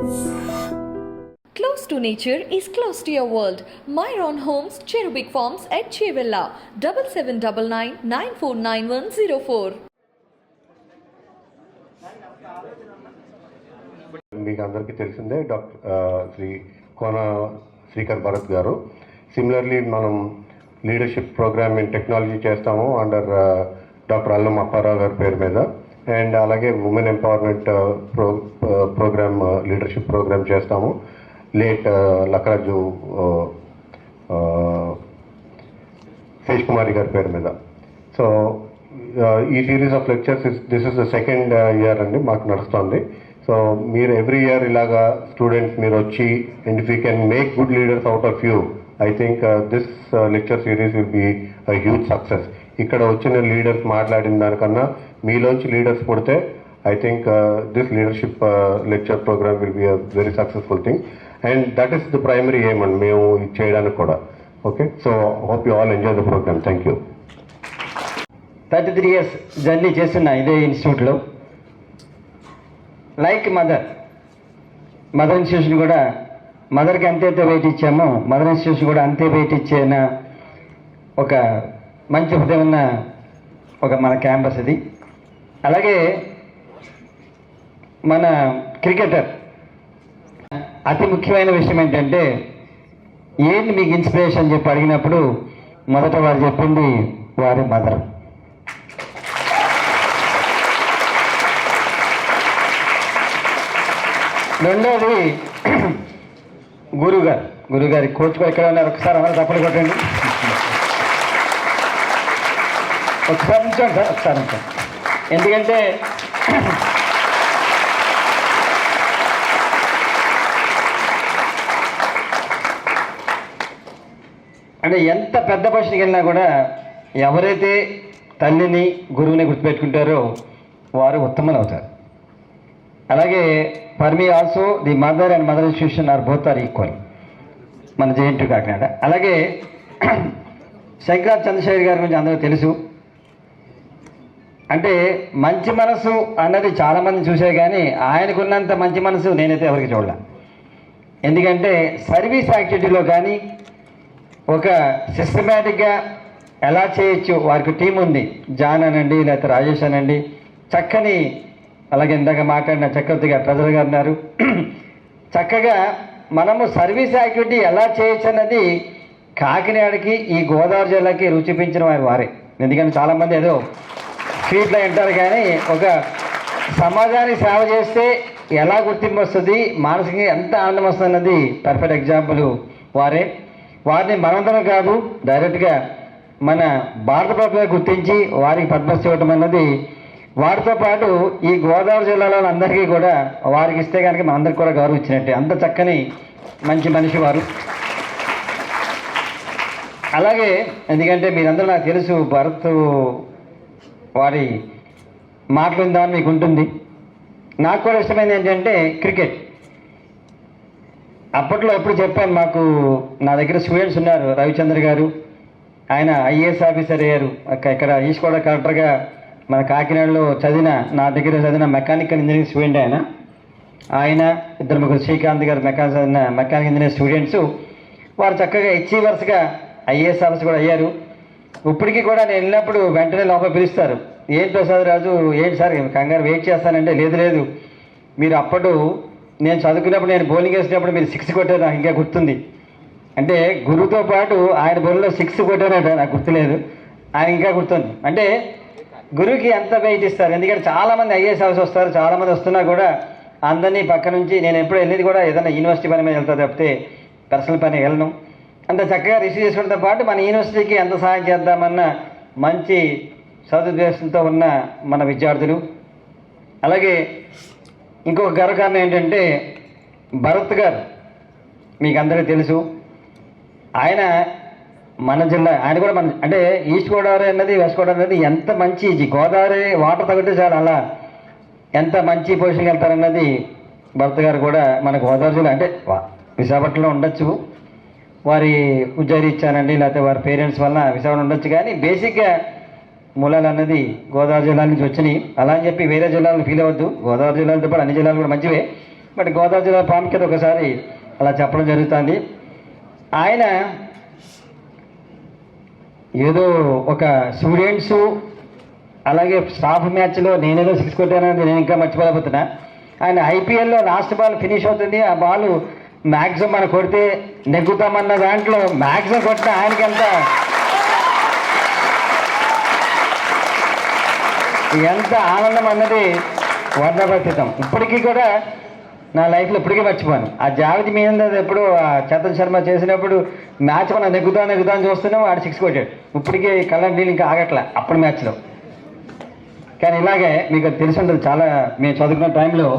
Close to nature is close to your world. Myron Homes, Cherubic Farms at Chevilla, 7799949104. మీకు అందరికీ తెలిసిందే శ్రీ కోన శ్రీకర్ భరత్ గారు. Similarly మనం లీడర్షిప్ ప్రోగ్రామ్ ఇన్ టెక్నాలజీ చేస్తాము under doctor Allam Apparao గారి పేరు మీద. అండ్ అలాగే women empowerment programme leadership programme చేస్తాము లేట్ లక్కరాజు శేష్ కుమారి గారి పేరు మీద. సో ఈ series of lectures this is the second year అండి మాకు నడుస్తుంది. సో మీరు ఎవ్రీ ఇయర్ ఇలాగా స్టూడెంట్స్ మీరు వచ్చి and if you can make good leaders out of you, I think this lecture series will be a huge success. ఇక్కడ వచ్చిన leaders మాట్లాడిన దానికన్నా మీలోంచి లీడర్స్ పుడితే I think this leadership lecture programme will be a very successful thing. And that is the primary aim అండి మేము చేయడానికి కూడా. Okay, so hope you all enjoy the programme. Thank you. 33 years journey చేస్తున్న ఇదే ఇన్స్టిట్యూట్లో like mother institution కూడా మదర్కి అంతైతే wait ఇచ్చామో మదర్ ఇన్స్టిట్యూషన్ కూడా అంతే వెయిట్ ఇచ్చిన ఒక మంచి హృదయం ఉన్న ఒక మన క్యాంపస్ ఇది. అలాగే మన క్రికెటర్ అతి ముఖ్యమైన విషయం ఏంటంటే ఏంటి మీకు ఇన్స్పిరేషన్ చెప్పి అడిగినప్పుడు మొదట వారు చెప్పింది వారి మదర్. రెండోది గురుగారి కోచ్ ఎక్కడ ఉన్నారు ఒకసారి అందరూ తప్పలు కొట్టండి. ఒకసారి ఉంచండి సార్, ఒకసారి ఉంచండి. ఎందుకంటే అంటే ఎంత పెద్ద పొజిషన్కి వెళ్ళినా కూడా ఎవరైతే తల్లిని గురువుని గుర్తుపెట్టుకుంటారో వారు ఉత్తములు అవుతారు. అలాగే for me also the mother and mother institution are both are equal మన JNTU కాకినాడ. అలాగే శంకరాచార్య చంద్రశేఖర్ గారి గురించి అందరూ తెలుసు. అంటే మంచి మనసు అన్నది చాలామంది చూసే కానీ ఆయనకున్నంత మంచి మనసు నేనైతే ఎవరికి చూడలే. ఎందుకంటే సర్వీస్ యాక్టివిటీలో కానీ ఒక సిస్టమేటిక్గా ఎలా చేయొచ్చు వారికి టీం ఉంది. జాన్ అనండి లేకపోతే రాజేష్ అనండి, చక్కని అలాగే ఇందాక మాట్లాడిన చక్రవర్తి గారు ట్రెజరర్ గారు ఉన్నారు. చక్కగా మనము సర్వీస్ యాక్టివిటీ ఎలా చేయొచ్చు అన్నది కాకినాడకి ఈ గోదావరి జిల్లాకి రుచిపించిన వారే. ఎందుకంటే చాలామంది ఏదో స్ట్రీట్లో ఉంటారు కానీ ఒక సమాజానికి సేవ చేస్తే ఎలా గుర్తింపు వస్తుంది, మానసికంగా ఎంత ఆనందం వస్తుంది అన్నది పర్ఫెక్ట్ ఎగ్జాంపుల్ వారే. వారిని మనందరం కాదు డైరెక్ట్గా మన భారత ప్రభుత్వం గుర్తించి వారికి పద్మశ్రీ ఇవ్వటం అన్నది వారితో పాటు ఈ గోదావరి జిల్లాలో అందరికీ కూడా వారికి ఇస్తే కనుక మనందరికీ కూడా గౌరవం ఇచ్చినట్టే. అంత చక్కని మంచి మనిషి వారు. అలాగే ఎందుకంటే మీరందరూ నాకు తెలుసు భరత్ వారి మాటలు ఉందామని మీకు ఉంటుంది. నాకు కూడా ఇష్టమైనది ఏంటంటే క్రికెట్. అప్పట్లో ఎప్పుడు చెప్పాను, మాకు నా దగ్గర స్టూడెంట్స్ ఉన్నారు. రవిచంద్ర గారు ఆయన IAS ఆఫీసర్ అయ్యారు. ఇక్కడ ఈస్ట్ గోదావరి కలెక్టర్గా మన కాకినాడలో నా దగ్గర చదివిన మెకానికల్ ఇంజనీరింగ్ స్టూడెంట్ ఆయన ఇద్దరు ముగ్గురు శ్రీకాంత్ గారు మెకానికల్ ఇంజనీరింగ్ స్టూడెంట్స్. వారు చక్కగా అచీవర్స్గా IAS ఆఫీసర్ కూడా అయ్యారు. ఇప్పటికీ కూడా నేను వెళ్ళినప్పుడు వెంటనే లోపల పిలుస్తారు, ఏం ప్రసాద్ రాజు ఏంటి సార్ కంగారు వెయిట్ చేస్తానంటే, లేదు మీరు అప్పుడు నేను చదువుకున్నప్పుడు నేను బౌలింగ్ వేసినప్పుడు మీరు 6 కొట్టారు, నాకు ఇంకా గుర్తుంది. అంటే గురువుతో పాటు ఆయన బౌల్లో 6 కొట్టారట, నాకు గుర్తులేదు, ఆయన ఇంకా గుర్తుంది. అంటే గురువుకి ఎంత వెయిట్ ఇస్తారు. ఎందుకంటే చాలామంది IAS ఆఫీసర్ వస్తారు, చాలామంది వస్తున్నా కూడా అందరినీ పక్క నుంచి నేను ఎప్పుడు వెళ్ళేది కూడా ఏదైనా యూనివర్సిటీ పని మీద వెళ్తా తప్పితే పర్సనల్ పని వెళ్ళను. అంత చక్కగా రిసీవ్ చేసుకోవడంతో పాటు మన యూనివర్సిటీకి ఎంత సహాయం చేద్దామన్న మంచి సదుద్దేశంతో ఉన్న మన విద్యార్థులు. అలాగే ఇంకొక గర్వకారణం ఏంటంటే భరత్ గారు మీకు అందరికీ తెలుసు. ఆయన మన జిల్లా, ఆయన కూడా మన అంటే ఈస్ట్ గోదావరి అన్నది వెస్ట్ గోదావరి అన్నది ఎంత మంచి గోదావరి వాటర్ తగ్గితే చాలు అలా ఎంత మంచి పొజిషన్కి వెళ్తారన్నది భరత్ గారు కూడా మన గోదావరి జిల్లా అంటే విశాఖపట్నంలో ఉండొచ్చు, వారి ఉద్యోగ ఇచ్చానండి లేకపోతే వారి పేరెంట్స్ వల్ల విశాఖపట్నం ఉండొచ్చు, కానీ బేసిక్గా మూలాలు అన్నది గోదావరి జిల్లా నుంచి వచ్చినాయి. అలా అని చెప్పి వేరే జిల్లాలను ఫీల్ అవ్వద్దు, గోదావరి జిల్లాలతో పాటు అన్ని జిల్లాలు కూడా మంచివే. బట్ గోదావరి జిల్లా ప్రాముఖ్యత ఒకసారి అలా చెప్పడం జరుగుతుంది. ఆయన ఏదో ఒక స్టూడెంట్స్ అలాగే స్టాఫ్ మ్యాచ్లో నేనేదో 6 కొట్టానని నేను ఇంకా మర్చిపోలేకపోతున్నా. ఆయన ఐపీఎల్లో లాస్ట్ బాల్ ఫినిష్ అవుతుంది, ఆ బాల్ మ్యాక్సిమం మనం కొడితే నెగ్గుతామన్న దాంట్లో మ్యాక్సిమం కొట్టిన ఆయనకి ఎంత ఆనందం అన్నది వర్ణపరిచితం. ఇప్పటికీ కూడా నా లైఫ్లో ఇప్పటికీ మర్చిపోను. ఆ జావితి మీద ఎప్పుడు చేతన్ శర్మ చేసినప్పుడు మ్యాచ్ మనం నెగ్గుతాం చూస్తున్నాం, ఆడు 6 కొట్టాడు. ఇప్పటికీ కళ్ళ నీళ్ళు ఇంకా ఆగట్లే అప్పుడు మ్యాచ్లో. కానీ ఇలాగే మీకు తెలిసి ఉంటుంది, చాలా మేము చదువుకున్న టైంలో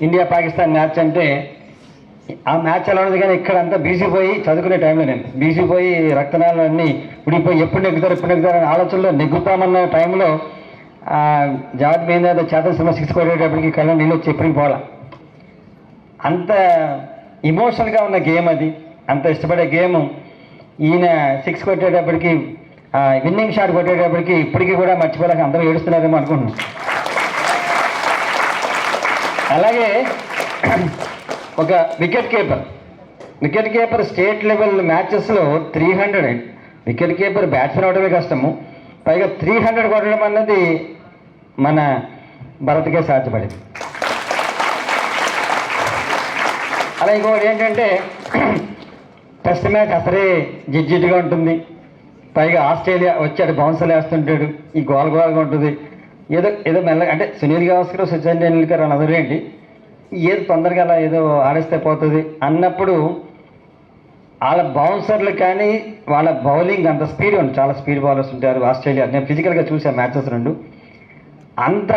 ఇండియా పాకిస్తాన్ మ్యాచ్ అంటే ఆ మ్యాచ్ ఎలా ఉండదు, కానీ ఇక్కడ అంతా బీసిపోయి చదువుకునే టైంలో నేను బీసిపోయి రక్తనాళాలు అన్నీ ఉడిపోయి ఎప్పుడు నెగ్గుతారు అనే ఆలోచనలో నెగ్గుతామన్న టైంలో జావత్ మీద చేతన్ శర్మ 6 కొట్టేటప్పటికి కళ్ళ నీళ్ళు వచ్చి ఎప్పటికి పోవాలా. అంత ఇమోషనల్గా ఉన్న గేమ్ అది, అంత ఇష్టపడే గేమ్. ఈయన 6 కొట్టేటప్పటికి విన్నింగ్ షాట్ కొట్టేటప్పటికి ఇప్పటికీ కూడా మర్చిపోలేక అందరూ ఏడుస్తున్నారేమో అనుకుంటున్నాం. అలాగే ఒక వికెట్ కీపర్ స్టేట్ లెవెల్ మ్యాచెస్లో 300 వికెట్ కీపర్ బ్యాట్స్మెన్ అవడమే కష్టము, పైగా 300 కొట్టడం అన్నది మన భరత్కే సాధ్యపడింది. అలా ఇంకొకటి ఏంటంటే టెస్ట్ మ్యాచ్ అసలే జిడ్జిడ్గా ఉంటుంది, పైగా ఆస్ట్రేలియా వచ్చాడు బౌన్సర్లు వేస్తుంటాడు, ఈ గోల్గా ఉంటుంది. ఏదో మెల్లగా అంటే సునీల్ గవాస్కర్ సచిన్ టెండూల్కర్ అని అదరేంటి ఏదో తొందరగా అలా ఏదో ఆడేస్తే పోతుంది అన్నప్పుడు వాళ్ళ బౌన్సర్లు కానీ వాళ్ళ బౌలింగ్ అంత స్పీడ్ ఉంది, చాలా స్పీడ్ బౌలర్స్ ఉంటారు ఆస్ట్రేలియా. నేను ఫిజికల్గా చూసాను మ్యాచెస్ 2. అంత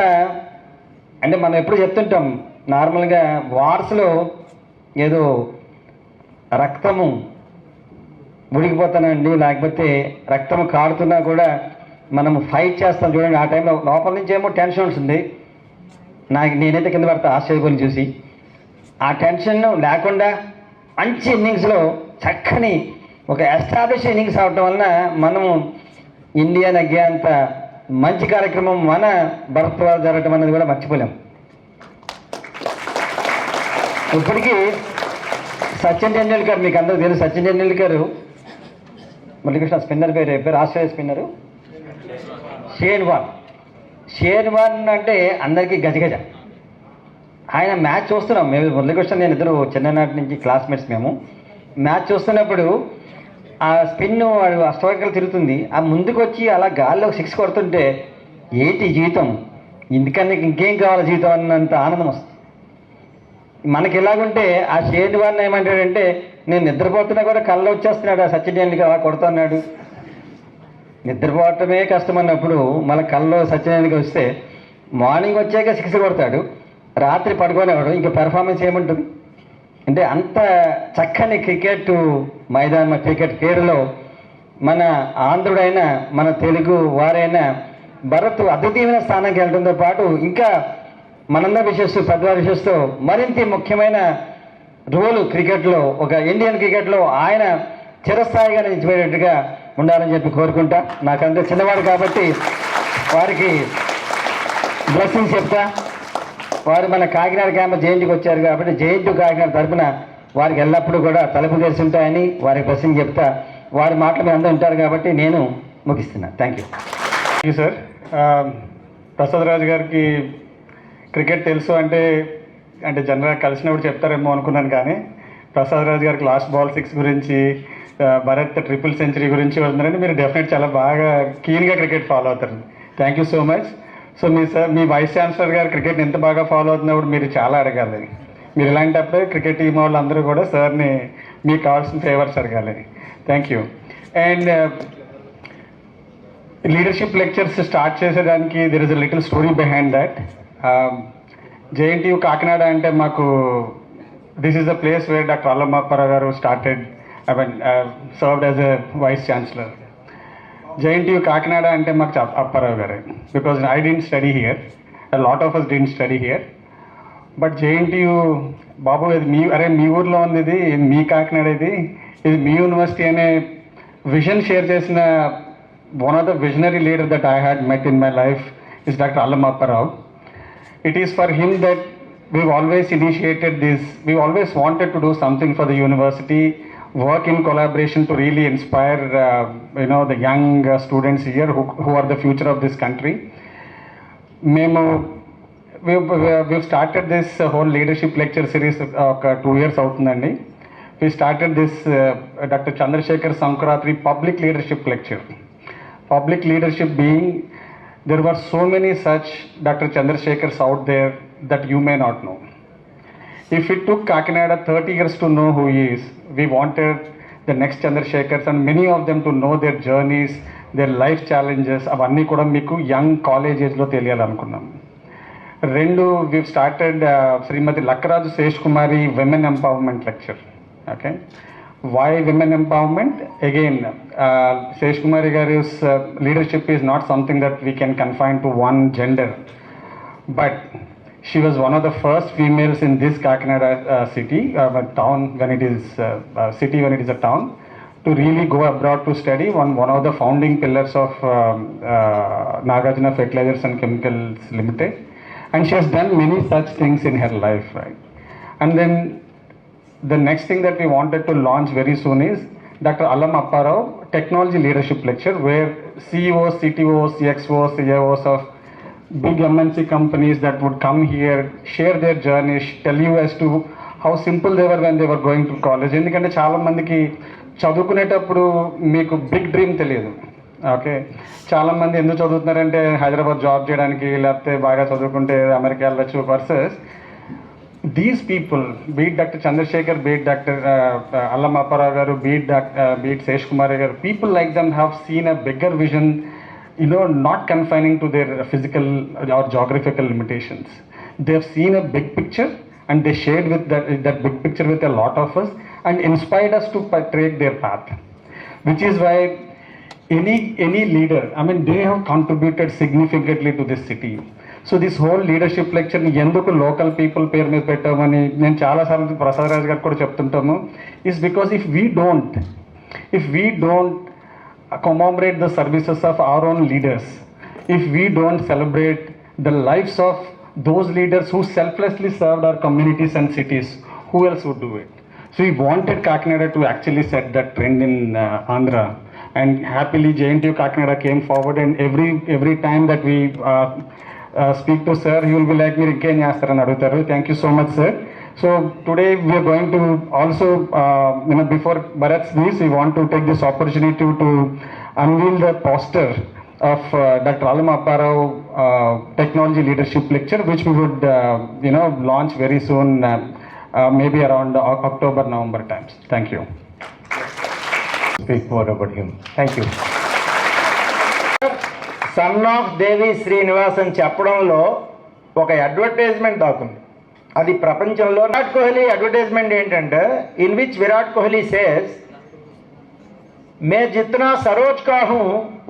అంటే మనం ఎప్పుడు చెప్తుంటాం నార్మల్గా వార్స్లో ఏదో రక్తము ఉడికిపోతానండి, లేకపోతే రక్తం కాడుతున్నా కూడా మనం ఫైట్ చేస్తాం చూడండి. ఆ టైంలో లోపల నుంచి ఏమో టెన్షన్ ఉంటుంది, నేనైతే కింద పడతా ఆస్ట్రేలియా బౌలింగ్ చూసి. ఆ టెన్షన్ లేకుండా మంచి ఇన్నింగ్స్లో చక్కని ఒక ఎస్టాబ్లిష్ ఇన్నింగ్స్ అవటం వలన మనము ఇండియా నెగ్గేంత మంచి కార్యక్రమం మన భరత్ ద్వారా జరగటం అనేది కూడా మర్చిపోలేం. ఇప్పటికీ సచిన్ టెండూల్కర్ మీకు అందరూ తెలుసు, సచిన్ టెండూల్కర్ మురళీకృష్ణ స్పిన్నర్ పేరు ఆస్ట్రేలియా స్పిన్నరు షేన్ వార్న్ అంటే అందరికీ గజగజ. ఆయన మ్యాచ్ చూస్తున్నాం మేము, మురళీకృష్ణ నేను ఇద్దరు చిన్ననాటి నుంచి క్లాస్మేట్స్. మేము మ్యాచ్ చూస్తున్నప్పుడు ఆ స్పిన్ వాడు అష్టవర్గాలు తిరుగుతుంది, ఆ ముందుకు వచ్చి అలా గాల్లో 6 కొడుతుంటే ఏంటి జీవితం, ఇందుకన్నా ఇంకేం కావాలి జీవితం అన్నంత ఆనందం వస్తుంది. మనకి ఎలాగుంటే ఆ షేన్ వార్న్ ఏమంటాడంటే నేను నిద్రపోతున్నా కూడా కళ్ళు వచ్చేస్తున్నాడు ఆ సచిన్ టెండూల్కర్ అలా కొడుతున్నాడు. నిద్రపోవటమే కష్టం అన్నప్పుడు మన కళ్ళు సచిన్ టెండూల్కర్ వస్తే మార్నింగ్ వచ్చాక 6 కొడతాడు, రాత్రి పడుకోనేవాడు, ఇంకా పెర్ఫార్మెన్స్ ఏముంటుంది. అంటే అంత చక్కని క్రికెట్ మైదానం, క్రికెట్ క్రీడలో మన ఆంధ్రుడైన మన తెలుగు వారైన భరత్ అద్వితీయమైన స్థానానికి వెళ్ళడంతో పాటు ఇంకా మనందరి విషయస్తూ పెద్దవారి విషయస్తూ మరింత ముఖ్యమైన రోలు క్రికెట్లో, ఒక ఇండియన్ క్రికెట్లో ఆయన చిరస్థాయిగా నిలిచిపోయేటట్టుగా ఉండాలని చెప్పి కోరుకుంటా. నాకంటే చిన్నవాడు కాబట్టి వారికి బ్లెస్సింగ్స్ చెప్తా. వారు మన కాకినాడ క్యాంపస్ జేఎన్టీకి వచ్చారు కాబట్టి జేఎన్టీ కాకినాడ తరఫున వారికి ఎల్లప్పుడూ కూడా తలుపు తెరిచి ఉంటాయని వారికి బ్లెస్సింగ్ చెప్తా. వారి మాటలు మీరు అందరూ ఉంటారు కాబట్టి నేను ముగిస్తున్నా. Thank you sir. Prasad Raju గారికి క్రికెట్ తెలుసు అంటే జనరల్గా కలిసినప్పుడు చెప్తారేమో అనుకున్నాను, కానీ ప్రసాద్ రాజు గారికి లాస్ట్ బాల్ 6 గురించి, భరత్ ట్రిపుల్ సెంచరీ గురించి వస్తున్నారని మీరు డెఫినెట్ చాలా బాగా కీన్గా క్రికెట్ ఫాలో అవుతారు. Thank you so much. So మీ వైస్ ఛాన్సలర్ గారు క్రికెట్ని ఎంత బాగా ఫాలో అవుతున్నప్పుడు మీరు చాలా అడగాలి. మీరు ఇలాంటప్పుడే క్రికెట్ టీం వాళ్ళందరూ కూడా సార్ని మీకు కావాల్సిన ఫేవర్స్ అడగాలి. Thank you. And leadership lectures start చేసేదానికి there is a little story behind that. JNTU Kakinada అంటే మాకు this is the place where doctor Allam Apparao garu started, served as a vice chancellor. JNTU Kakinada అంటే మాకు అప్పారావు గారే, because I didn't study here, a lot of us didn't study here. But JNTU బాబు ఇది మీ ఊర్లో ఉంది, ఇది మీ కాకినాడ, ఇది మీ యూనివర్సిటీ అనే విజన్ షేర్ చేసిన one of the visionary leaders that I had met in my life is Dr. Allam Apparao. It is for him that we've always initiated this, we've always wanted to do something for the university, work in collaboration to really inspire, the young students here who are the future of this country. We've started this whole leadership lecture series 2 years outundandi. We started this Dr. Chandrasekhar Sankurathri public leadership lecture. Public leadership being, there were so many such Dr. Chandrasekhars out there that you may not know. If it took Kakinada 30 years to know who he is, we wanted the next Chandrasekhars and many of them to know their journeys, their life challenges. Avanni kuda meeku young college age lo తెలియాలనుకున్నాం. We've started Srimati Lakraju Seshkumari Women Empowerment Lecture. Okay. Why women empowerment? Again, Seshkumari Garu's leadership is not something that we can confine to one gender. But she was one of the first females in this Kakinada city, town when it is city when it is a town, to really go abroad to study. One of the founding pillars of Nagarjuna Fertilizers and Chemicals Limited. And she has done many such things in her life, right? And then the next thing that we wanted to launch very soon is Dr. Allam Apparao Technology Leadership Lecture, where CEOs, CTOs, CXOs, CIOs of big MNC companies that would come here, share their journeys, tell you as to how simple they were when they were going to college. ఎందుకంటే చాలా మందికి చదువుకునేటప్పుడు మీకు big dream తెలియదు. Okay, చాలామంది ఎందుకు చదువుతున్నారంటే Hyderabad job చేయడానికి, లేకపోతే బాగా చదువుకుంటే అమెరికా వెళ్ళచ్చు. Versus these people, be it Dr. Chandrasekhar, be it Dr. Allam Apparao garu, be it Seshkumari garu, people like them have seen a bigger vision, not confining to their physical or geographical limitations. They have seen a big picture and they shared with that big picture with a lot of us and inspired us to take their path. Which is why any leader, they have contributed significantly to this city. So this whole leadership లెక్చర్ని ఎందుకు local people పేరు మీద పెట్టామని నేను చాలాసార్లు ప్రసాద్ రాజ్ గారికి కూడా చెప్తుంటాము. Is because if we don't commemorate the services of our own leaders, if we don't celebrate the lives of those leaders who selflessly served our communities and cities, who else would do it? So we wanted Kakinada to actually set that trend in Andhra, and happily JNTU Kakinada came forward, and every time that we speak to sir, he will be like, మీరు ఇంకేం చేస్తారని అడుగుతారు. Thank you so much sir. So today we are going to also, before Bharat speaks, we want to take this opportunity to unveil the poster of Dr. Allam Apparao Technology Leadership Lecture, which we would, launch very soon, maybe around October, November times. Thank you. Speak more about him. Thank you. Son of Devi Srinivas అని చెప్పడంలో ఒక advertisement అవుతుంది. అది ప్రపంచంలో Virat Kohli advertisement ఏంటంటే, in which Virat Kohli says మే జిత్నా సరోజ్ కాహూ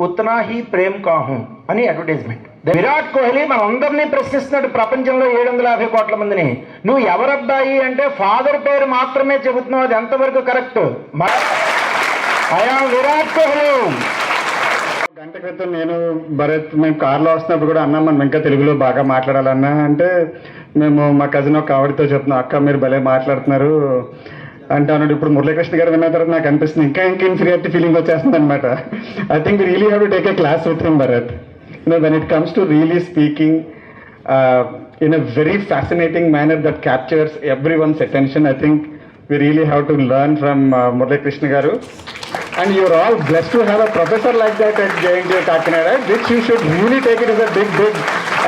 ఉత్నా హీ ప్రేమ్ కాహూ అని అడ్వర్టైజ్మెంట్. విరాట్ కోహ్లీ మనందరినీ ప్రశ్నిస్తున్నాడు, ప్రపంచంలో 750 కోట్ల మందిని, నువ్వు ఎవరబ్బాయి అంటే ఫాదర్ పేరు మాత్రమే చెబుతున్నావు, అది ఎంతవరకు correct? I am Virat Kohli. గంట క్రితం నేను భరత్ మేము కార్లో వస్తున్నప్పుడు కూడా అన్నా మనం ఇంకా తెలుగులో బాగా మాట్లాడాలన్నా అంటే, మేము మా కజిన్ ఒక ఆవిడతో చెప్తున్నాం, అక్క మీరు భలే మాట్లాడుతున్నారు అంటే అన్నాడు. ఇప్పుడు మురళీకృష్ణ గారు విన్న తర్వాత నాకు అనిపిస్తుంది ఇంకా ఇన్ఫీరియారిటీ ఫీలింగ్ వచ్చేస్తుంది అనమాట. I think really have to take a class with him Bharat. When it comes to really speaking in a very fascinating manner that captures everyone's attention, I think we really have to learn from Murali Krishna garu. And you're all blessed to have a professor like that at JNTU Kakinada, which you should really take it as a big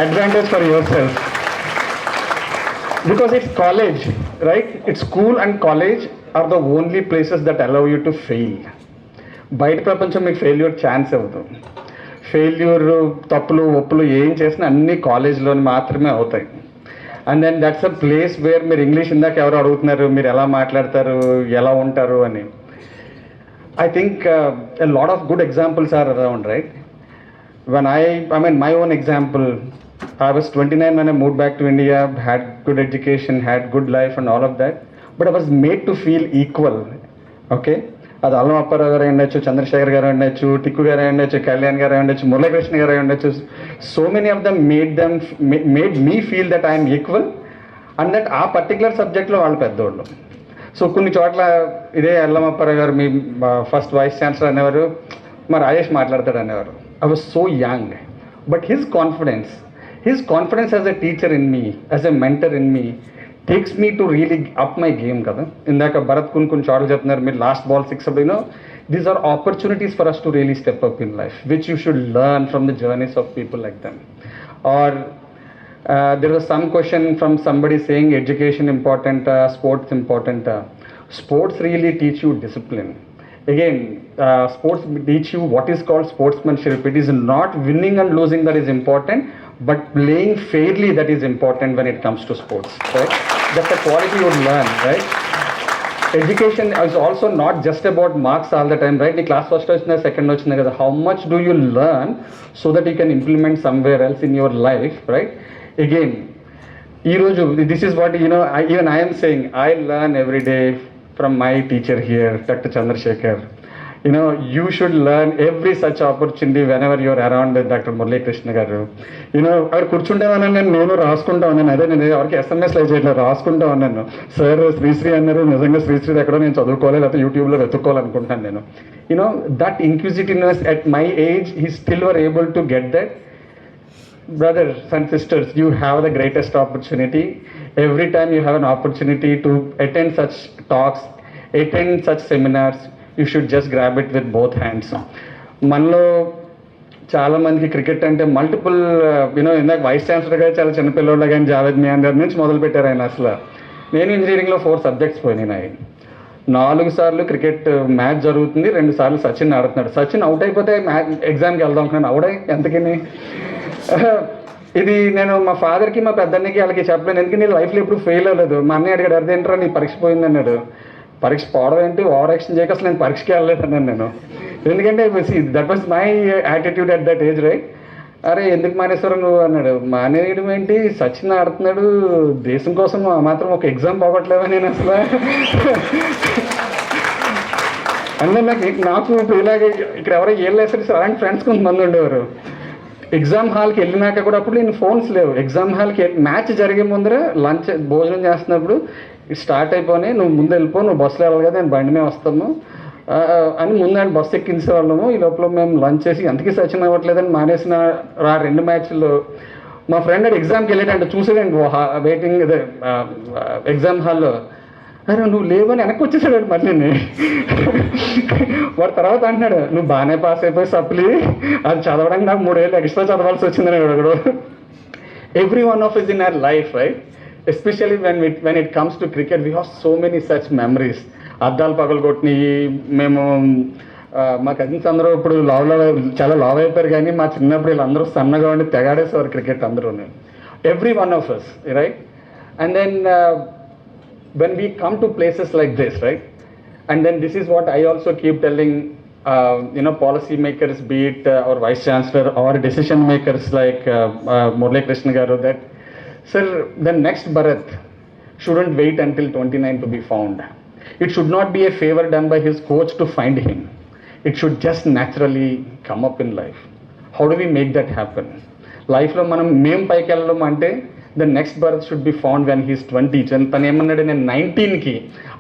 advantage for yourself. Because it's college, right? It's school and college are the only places that allow you to fail. బయట ప్రపంచం మీకు failure chance అవ్వదు. Failure, తప్పులు ఒప్పులు ఏం చేసినా అన్ని కాలేజ్లోని మాత్రమే అవుతాయి. And then that's a place where మీరు ఇంగ్లీష్ ఇందాక ఎవరు అడుగుతున్నారు, మీరు ఎలా మాట్లాడతారు, ఎలా ఉంటారు అని. I think a lot of good examples are around, right? When my own example, I was 29 when I moved back to India, had good education, had good life and all of that, but I was made to feel equal, okay? అది అల్లం అప్పారావు గారు ఉండొచ్చు, చంద్రశేఖర్ గారు ఉండొచ్చు, టిక్కు గారు ఉండొచ్చు, కళ్యాణ్ గారు ఉండొచ్చు, మురళీకృష్ణ గారు ఉండొచ్చు. So many of them made me feel that I'm equal. And that ఆ పర్టికులర్ సబ్జెక్ట్లో వాళ్ళు పెద్దోళ్ళు. సో కొన్ని చోట్ల ఇదే అల్లమప్పారావు గారు మీ ఫస్ట్ వైస్ ఛాన్సలర్ అనేవారు, మా రాజేష్ మాట్లాడతాడు అనేవారు. I was so young, but his confidence as a teacher in me, as a mentor in me takes me to really up my game కదా. ఇందాక భరత్ కొన్ని చోట్ల చెప్తున్నారు, మీరు లాస్ట్ బాల్ 6 అప్పుడు these are opportunities for us to really step up in life, which you should learn from the journeys of people like them. Or there was some question from somebody saying education important, sports important. Sports really teach you discipline. Again, sports teach you what is called sportsmanship. It is not winning and losing that is important, but playing fairly that is important when it comes to sports, right? That's a quality you would learn, right? Education is also not just about marks all the time, right? The class first వచ్చిన second వచ్చిన కదా, how much do you learn so that you can implement somewhere else in your life, right? Again, ఈరోజు this is what, even I am saying, I learn every day from my teacher here, Dr. Chandrasekhar. You should learn every such opportunity whenever you are around Dr. Murali Krishna garu. అక్కడ కూర్చుంటే నేను రాసుకుంటా ఉన్నాను. అదే నేను ఎవరికి ఎస్ఎంఎస్లో చేయట్లేదు, రాసుకుంటా ఉన్నాను. సార్ శ్రీశ్రీ అన్నారు, నిజంగా శ్రీశ్రీ ఎక్కడో నేను చదువుకోవాలి, లేకపోతే యూట్యూబ్లో వెతుక్కోవాలనుకుంటాను నేను. That inquisitiveness at my age, he still were able to get that. Brothers and sisters, you have the greatest opportunity. Every time you have an opportunity to attend such talks, attend such seminars, you should just grab it with both hands. మనలో చాలా మందికి cricket అంటే multiple ఇందాక vice chancellor గారు చాలా చిన్నపిల్లల కానీ జావేద్ మియాన్ గారి నుంచి మొదలు పెట్టారు ఆయన. అసలు నేను ఇంజనీరింగ్లో 4 సబ్జెక్ట్స్ పోయినాయి. 4 సార్లు క్రికెట్ మ్యాచ్ జరుగుతుంది, 2 సార్లు సచిన్ ఆడుతున్నాడు. సచిన్ అవుట్ అయిపోతే ఎగ్జామ్కి వెళ్దాం అనుకున్నాను, అవుడే ఎంతకని. ఇది నేను మా ఫాదర్కి మా పెద్దన్నకి వాళ్ళకి చెప్పలేను, ఎందుకంటే నేను లైఫ్లో ఎప్పుడు ఫెయిల్ అవ్వలేదు. మా అన్నయ్య అడిగాడు, అదేంట్రా నీ పరీక్ష పోయింది అన్నాడు. పరీక్ష పోవడం ఏంటి, ఓవర్ యాక్షన్ చేయక అసలు నేను పరీక్షకి వెళ్ళలేదు అన్నాను నేను. ఎందుకంటే that was my attitude at that age, right? అరే ఎందుకు మానేశ్వరం నువ్వు అన్నాడు. మానేయడం ఏంటి, సచిన్ ఆడుతున్నాడు దేశం కోసం, మాత్రం ఒక ఎగ్జామ్ పోగొట్టలేవా నేను అసలు. అందులో నాకు ఇలాగే ఇక్కడ ఎవరో వేసేసి అలాంటి ఫ్రెండ్స్ కొంతమంది ఉండేవారు. ఎగ్జామ్ హాల్కి వెళ్ళినాక కూడా అప్పుడు నేను ఫోన్స్ లేవు. ఎగ్జామ్ హాల్కి మ్యాచ్ జరిగే ముందర లంచ్ భోజనం చేస్తున్నప్పుడు స్టార్ట్ అయిపోయి నువ్వు ముందు వెళ్ళిపో, నువ్వు బస్సులో వెళ్ళాలి కదా, నేను బండి మీద వస్తాము అని ముందు బస్సు ఎక్కించేవాళ్ళము. ఈ లోపల మేము లంచ్ చేసి ఎంతకీ సచిన్ అవ్వట్లేదని మానేసిన 2 మ్యాచ్ల్లో మా ఫ్రెండ్ అది ఎగ్జామ్కి వెళ్ళేటంటే చూసేదండి వెయిటింగ్ అదే ఎగ్జామ్ హాల్లో. అరే నువ్వు లేవని వెనక్కి వచ్చేసాడు మళ్ళీ. వాడు తర్వాత అంటున్నాడు, నువ్వు బాగానే పాస్ అయిపోయి సప్లీ అది చదవడానికి నాకు 3 ఏళ్ళు ఎక్స్ట్రా చదవాల్సి వచ్చిందని అక్కడ. Every one of is in our life, right? Especially when it comes to cricket, we have so many such memories. అద్దాలు పగలు కొట్టినవి మేము, మా కజిన్స్ అందరూ ఇప్పుడు చాలా లావ్ అయిపోయారు, కానీ మా చిన్నప్పుడు వీళ్ళందరూ సన్నగా ఉండి తెగాడేసేవారు క్రికెట్ అందరూ. Every one of us, right? And then when we come to places like this, right? And then this is what I also keep telling, policy makers, be it or vice chancellor or decision makers like Murali Krishna garu, that sir, the next Bharat shouldn't wait until 29 to be found. It should not be a favor done by his coach to find him. It should just naturally come up in life. How do we make that happen? Life lo manam mem paiki velladam ante the next birth should be found when he is 20. తను ఏమన్నాడు, నేను 19కి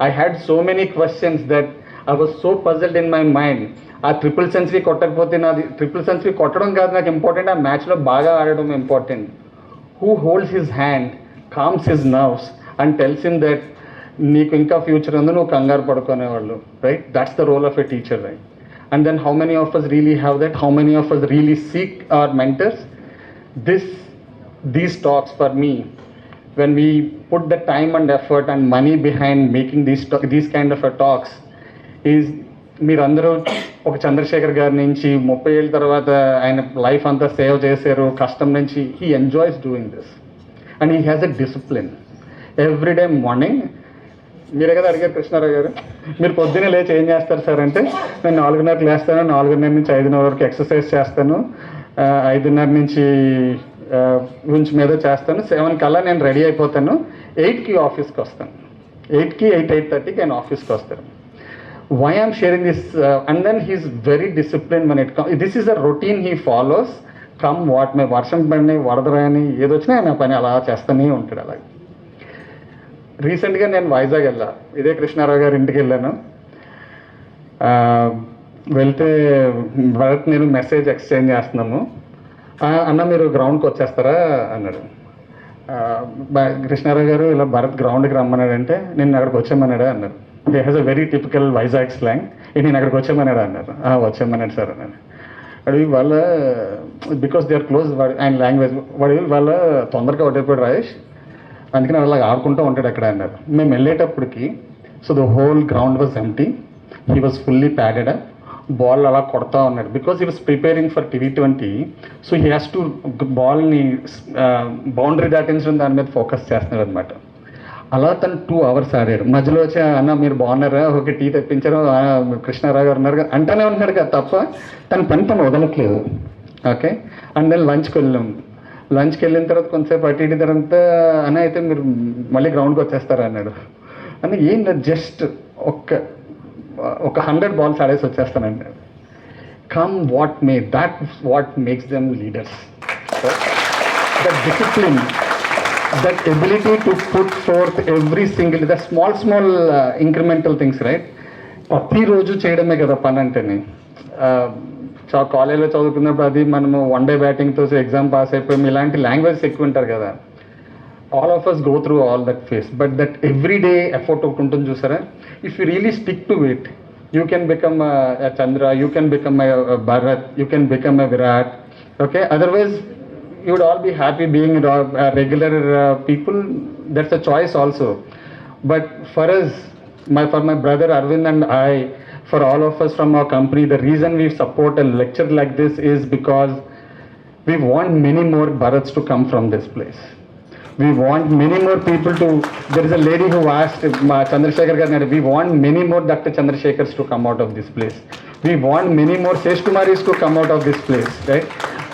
I had so many questions that I was so puzzled in my mind. ఆ triple century కొట్టకపోతే నాది triple century కొట్టడం కాదు నాకు important, ఆ మ్యాచ్లో బాగా ఆడడం important. Who holds his hand, calms his nerves and tells him that నీకు ఇంకా ఫ్యూచర్ ఉంది, నువ్వు కంగారు పడుకునేవాళ్ళు, right? That's the role of a teacher, right? And then how many of us really have that? How many of us really seek our mentors? These talks for me, when we put the time and effort and money behind making these kind of a talks, is మీరందరూ ఒక చంద్రశేఖర్ గారి నుంచి 30 ఏళ్ళ తర్వాత ఆయన life అంతా save చేశారు కష్టం నుంచి. He enjoys doing this and he has a discipline. Everyday morning మీరే కదా అడిగారు కృష్ణారావు గారు, మీరు పొద్దున్నే లేచి ఏం చేస్తారు సార్ అంటే, నేను 4:30కి లేస్తాను, 4:30 నుంచి 5:30 వరకు ఎక్సర్సైజ్ చేస్తాను, 5:30 నుంచి గురించి మీద చేస్తాను, 7 కల్లా నేను రెడీ అయిపోతాను, 8కి ఆఫీస్కి వస్తాను, 8కి 8:30కి నేను ఆఫీస్కి వస్తాను. Why I'm sharing this? And then he's very disciplined when it comes. This is a routine he follows. Come what may వర్షం పడిని వరద రాని ఏదొచ్చినా ఆయన పని అలా చేస్తూనే ఉంటాడు. అలాగే రీసెంట్గా నేను వైజాగ్ వెళ్ళా, ఇదే కృష్ణారావు గారి ఇంటికి వెళ్ళాను. వెళ్తే భరత్ నేను మెసేజ్ ఎక్స్చేంజ్ చేస్తున్నాము. అన్న మీరు గ్రౌండ్కి వచ్చేస్తారా అన్నాడు. కృష్ణారావు గారు ఇలా భరత్ గ్రౌండ్కి రమ్మన్నాడంటే నేను అక్కడికి వచ్చామన్నాడా అన్నారు. He has a very typical Vizag slang. నేను అక్కడికి వచ్చామన్నాడా అన్నారు. వచ్చామన్నాడు సార్ అన్నాడు. వాడు వాళ్ళ బికాస్ దే ఆర్ క్లోజ్ ఆయన లాంగ్వేజ్ వాడు వాళ్ళ తొందరగా ఒకటైపోయాడు రాజేష్, అందుకని అలా ఆడుకుంటూ ఉంటాడు అక్కడ అన్నారు. మేము వెళ్ళేటప్పటికి so the whole ground was empty, he was fully padded, ball అలా కొడతా ఉన్నాడు because he was preparing for T20. So he has to బాల్ని బౌండరీ దాటించడం దాని మీద ఫోకస్ చేస్తున్నాడు అనమాట. అలా తను 2 hours ఆడాడు. మధ్యలో వచ్చి అన్న మీరు బాగున్నారా, ఒక టీ తెప్పించారు, కృష్ణారావు గారు ఉన్నారు అంటూనే ఉంటున్నాడు కదా తప్ప తన పని తను వదలట్లేదు. ఓకే, అండ్ దెన్ లంచ్కి వెళ్ళాం. లంచ్కి వెళ్ళిన తర్వాత కొంతసేపు అటు ఇటు తర్వాత అన్న అయితే మీరు మళ్ళీ గ్రౌండ్కి వచ్చేస్తారా అన్నాడు. అన్న ఏం లేదు, జస్ట్ ఒక 100 balls ఆడేసి వచ్చేస్తానండి. Come what may, that what makes them leaders. That discipline, that ability to put forth every single, the small incremental things, right? ప్రతిరోజు చేయడమే కదా పని అంటేనే. కాలేజ్లో చదువుకున్నప్పుడు అది మనము 1 day బ్యాటింగ్తో ఎగ్జామ్ పాస్ అయిపోయి ఇలాంటి లాంగ్వేజెస్ ఎక్కువ ఉంటారు కదా. All of us go through all that phase, but that every day effort ఒకటి ఉంటుంది చూసారా. If you really stick to it, you can become Chandra, you can become Bharat, you can become Virat. Okay, otherwise you would all be happy being regular people. That's a choice also. But for us, for my brother Arvind and I, for all of us from our company, the reason we support a lecture like this is because we want many more Bharats to come from this place. We want many more people to, there is a lady who asked Chandrasekhar Garu, we want many more Dr. Chandrasekhars to come out of this place. We want many more Sesh Kumaris to come out of this place, right?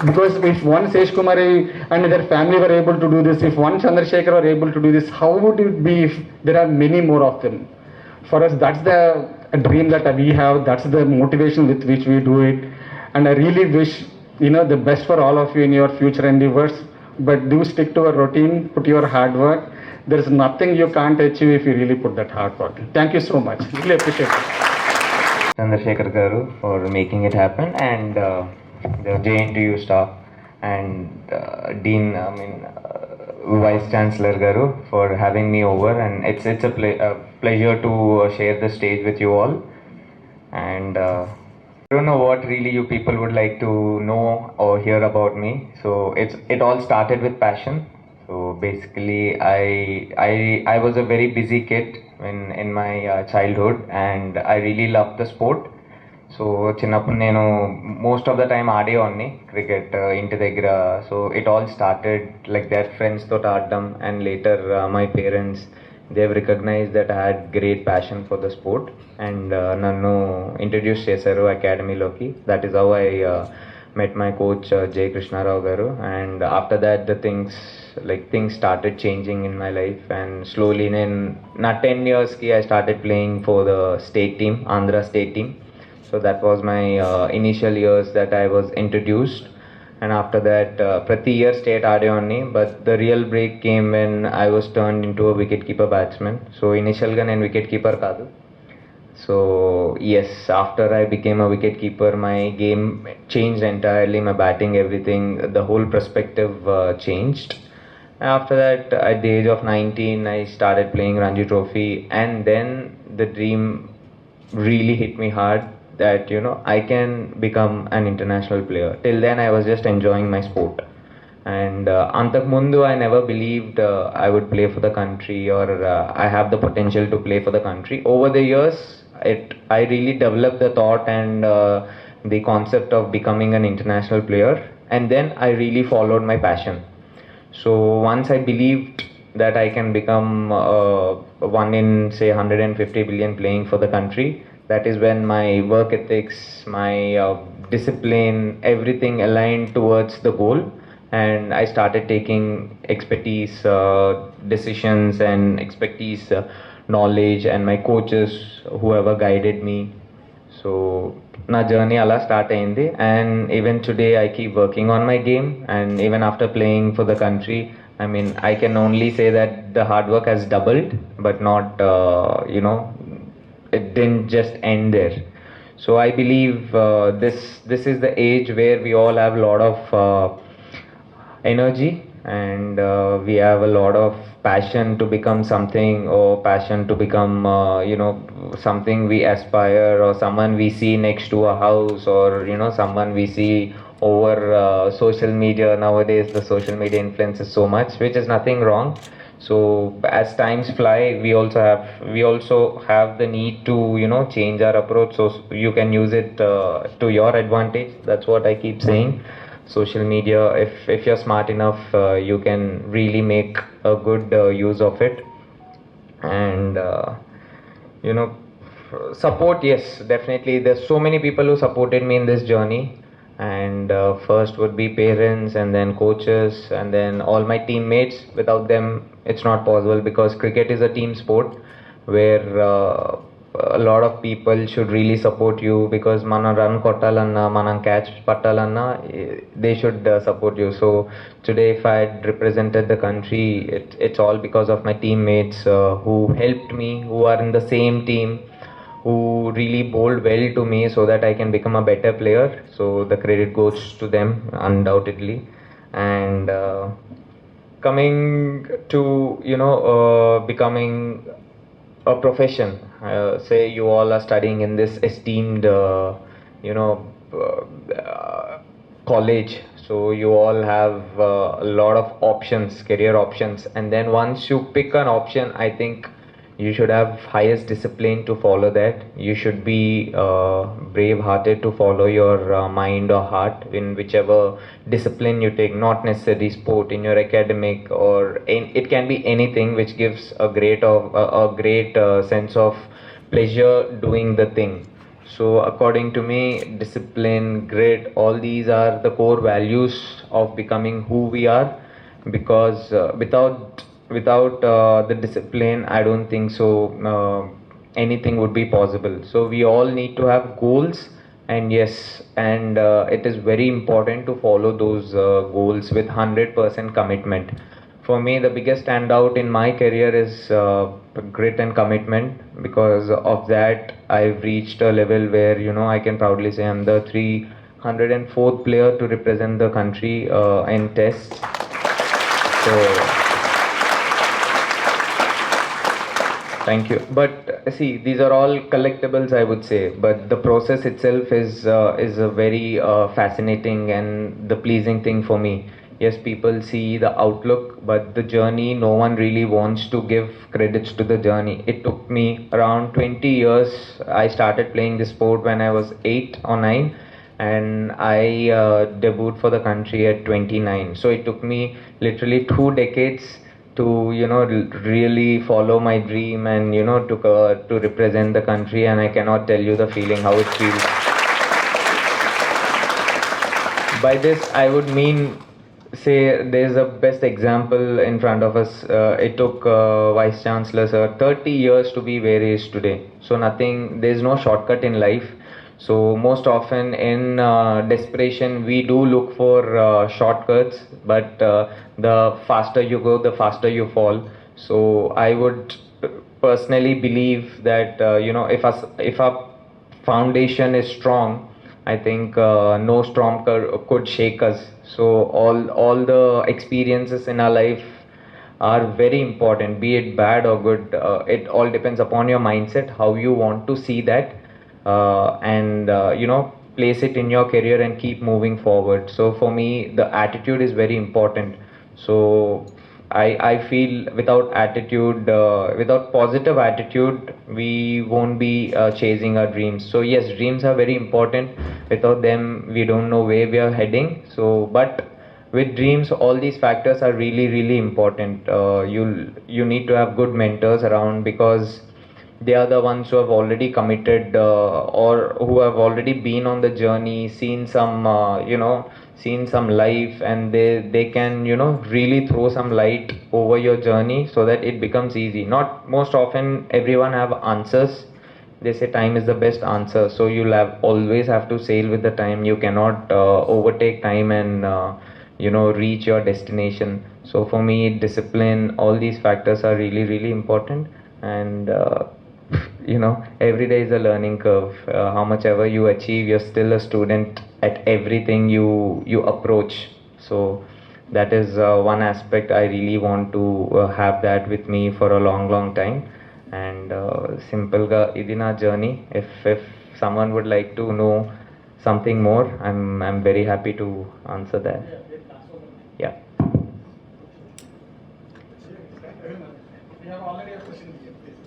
Because if one Sesh Kumari and their family were able to do this, if one Chandrasekhar were able to do this, how would it be if there are many more of them? For us, that's the dream that we have, that's the motivation with which we do it. And I really wish, the best for all of you in your future endeavors. But do stick to a routine, put your hard work. There is nothing you can't achieve if you really put that hard work. Thank you so much. Really appreciate it. Chandrasekhar Garu for making it happen, and the JNTU staff and Dean, Vice Chancellor Garu for having me over, and it's a pleasure to share the stage with you all. And I don't know what really you people would like to know or hear about me. So it all started with passion. So basically, I was a very busy kid in my childhood, and I really loved the sport. So చిన్నప్పుడు నేను most of the time ఆడేవాడిని cricket ఇంటి దగ్గర. So it all started like that, friends తోటి ఆడడం, and later my parents they have recognise that I had great passion for the sport, and నన్ను introduce చేశారు అకాడమీలోకి. That is how I met my coach J. Krishnarao Garu, and after that the things started changing in my life, and slowly in not 10 years I started playing for the state team, Andhra state team. So that was my initial years that I was introduced, and after that prati year state aadeyonni, but the real break came when I was turned into a wicket keeper batsman. So initial ga nen wicket keeper kaadu. So yes, after I became a wicket keeper, my game changed entirely, my batting, everything, the whole perspective changed. After that, at the age of 19, I started playing Ranji Trophy, and then the dream really hit me hard that I can become an international player. Till then I was just enjoying my sport, and antak mundu I never believed I would play for the country, or I have the potential to play for the country. Over the years I really developed the thought and the concept of becoming an international player, and then I really followed my passion. So once I believed that I can become one in say 150 billion playing for the country, that is when my work ethics, my discipline, everything aligned towards the goal, and I started taking expertise decisions and expertise knowledge, and my coaches, whoever guided me. So na journey ala start ayindi, and even today I keep working on my game, and even after playing for the country I mean, I can only say that the hard work has doubled, but not, it didn't just end there. So I believe this is the age where we all have a lot of energy, and we have a lot of passion to become something, or passion to become something we aspire, or someone we see next to a house, or someone we see over social media. Nowadays the social media influences so much, which is nothing wrong. So as times fly, we also have the need to change our approach, so you can use it to your advantage. That's what I keep saying. Social media, if you're smart enough, you can really make a good use of it. And you know support, yes, definitely there's so many people who supported me in this journey. And first would be parents, and then coaches, and then all my teammates. Without them it's not possible, because cricket is a team sport where a lot of people should really support you, because mana run kottalanna, mana catch pattalanna, they should support you. So today, if I had represented the country, it's all because of my teammates who helped me, who are in the same team, who really bowled well to me so that I can become a better player. So the credit goes to them, undoubtedly. And coming to becoming a profession, say you all are studying in this esteemed you know college, so you all have a lot of options, career options. And then once you pick an option, I think you should have highest discipline to follow that. You should be brave hearted to follow your mind or heart in whichever discipline you take, not necessarily sport, in your academic, or it can be anything which gives a great sense of pleasure doing the thing. So according to me, discipline, grit, all these are the core values of becoming who we are. Because without the discipline, I don't think so anything would be possible. So we all need to have goals, and yes, and it is very important to follow those goals with 100% commitment. For me, the biggest standout in my career is grit and commitment. Because of that, I've reached a level where I can proudly say I'm the 304th player to represent the country in tests. So thank you. But see, these are all collectibles, I would say. But the process itself is a very fascinating and the pleasing thing for me. Yes, people see the outlook, but the journey, no one really wants to give credits to the journey. It took me around 20 years. I started playing this sport when I was 8 or 9, and I debuted for the country at 29. So it took me literally 2 decades to really follow my dream, and to represent the country. And I cannot tell you the feeling, how it feels. By this I would mean, say there's a best example in front of us. It took Vice Chancellor sir 30 years to be where he is today. So nothing, there's no shortcut in life. So most often in desperation, we do look for shortcuts, but the faster you go, the faster you fall. So I would personally believe that if a foundation is strong, I think no storm could shake us. So all the experiences in our life are very important, be it bad or good. It all depends upon your mindset, how you want to see that, and place it in your career and keep moving forward. So for me, the attitude is very important. So I feel without attitude, without positive attitude, we won't be chasing our dreams. So yes, dreams are very important. Without them, we don't know where we are heading. So but with dreams, all these factors are really really important. You need to have good mentors around, because they are the ones who have already committed, or who have already been on the journey, seen some life, and they can really throw some light over your journey so that it becomes easy. Not most often everyone have answers. They say time is the best answer, so you'll have always have to sail with the time. You cannot overtake time and reach your destination. So for me, discipline, all these factors are really, really important. And every day is a learning curve. How much ever you achieve, you're still a student at everything you approach. So that is one aspect I really want to have that with me for a long, long time. And simple ga idi na journey. If someone would like to know something more, I'm very happy to answer that. Yeah.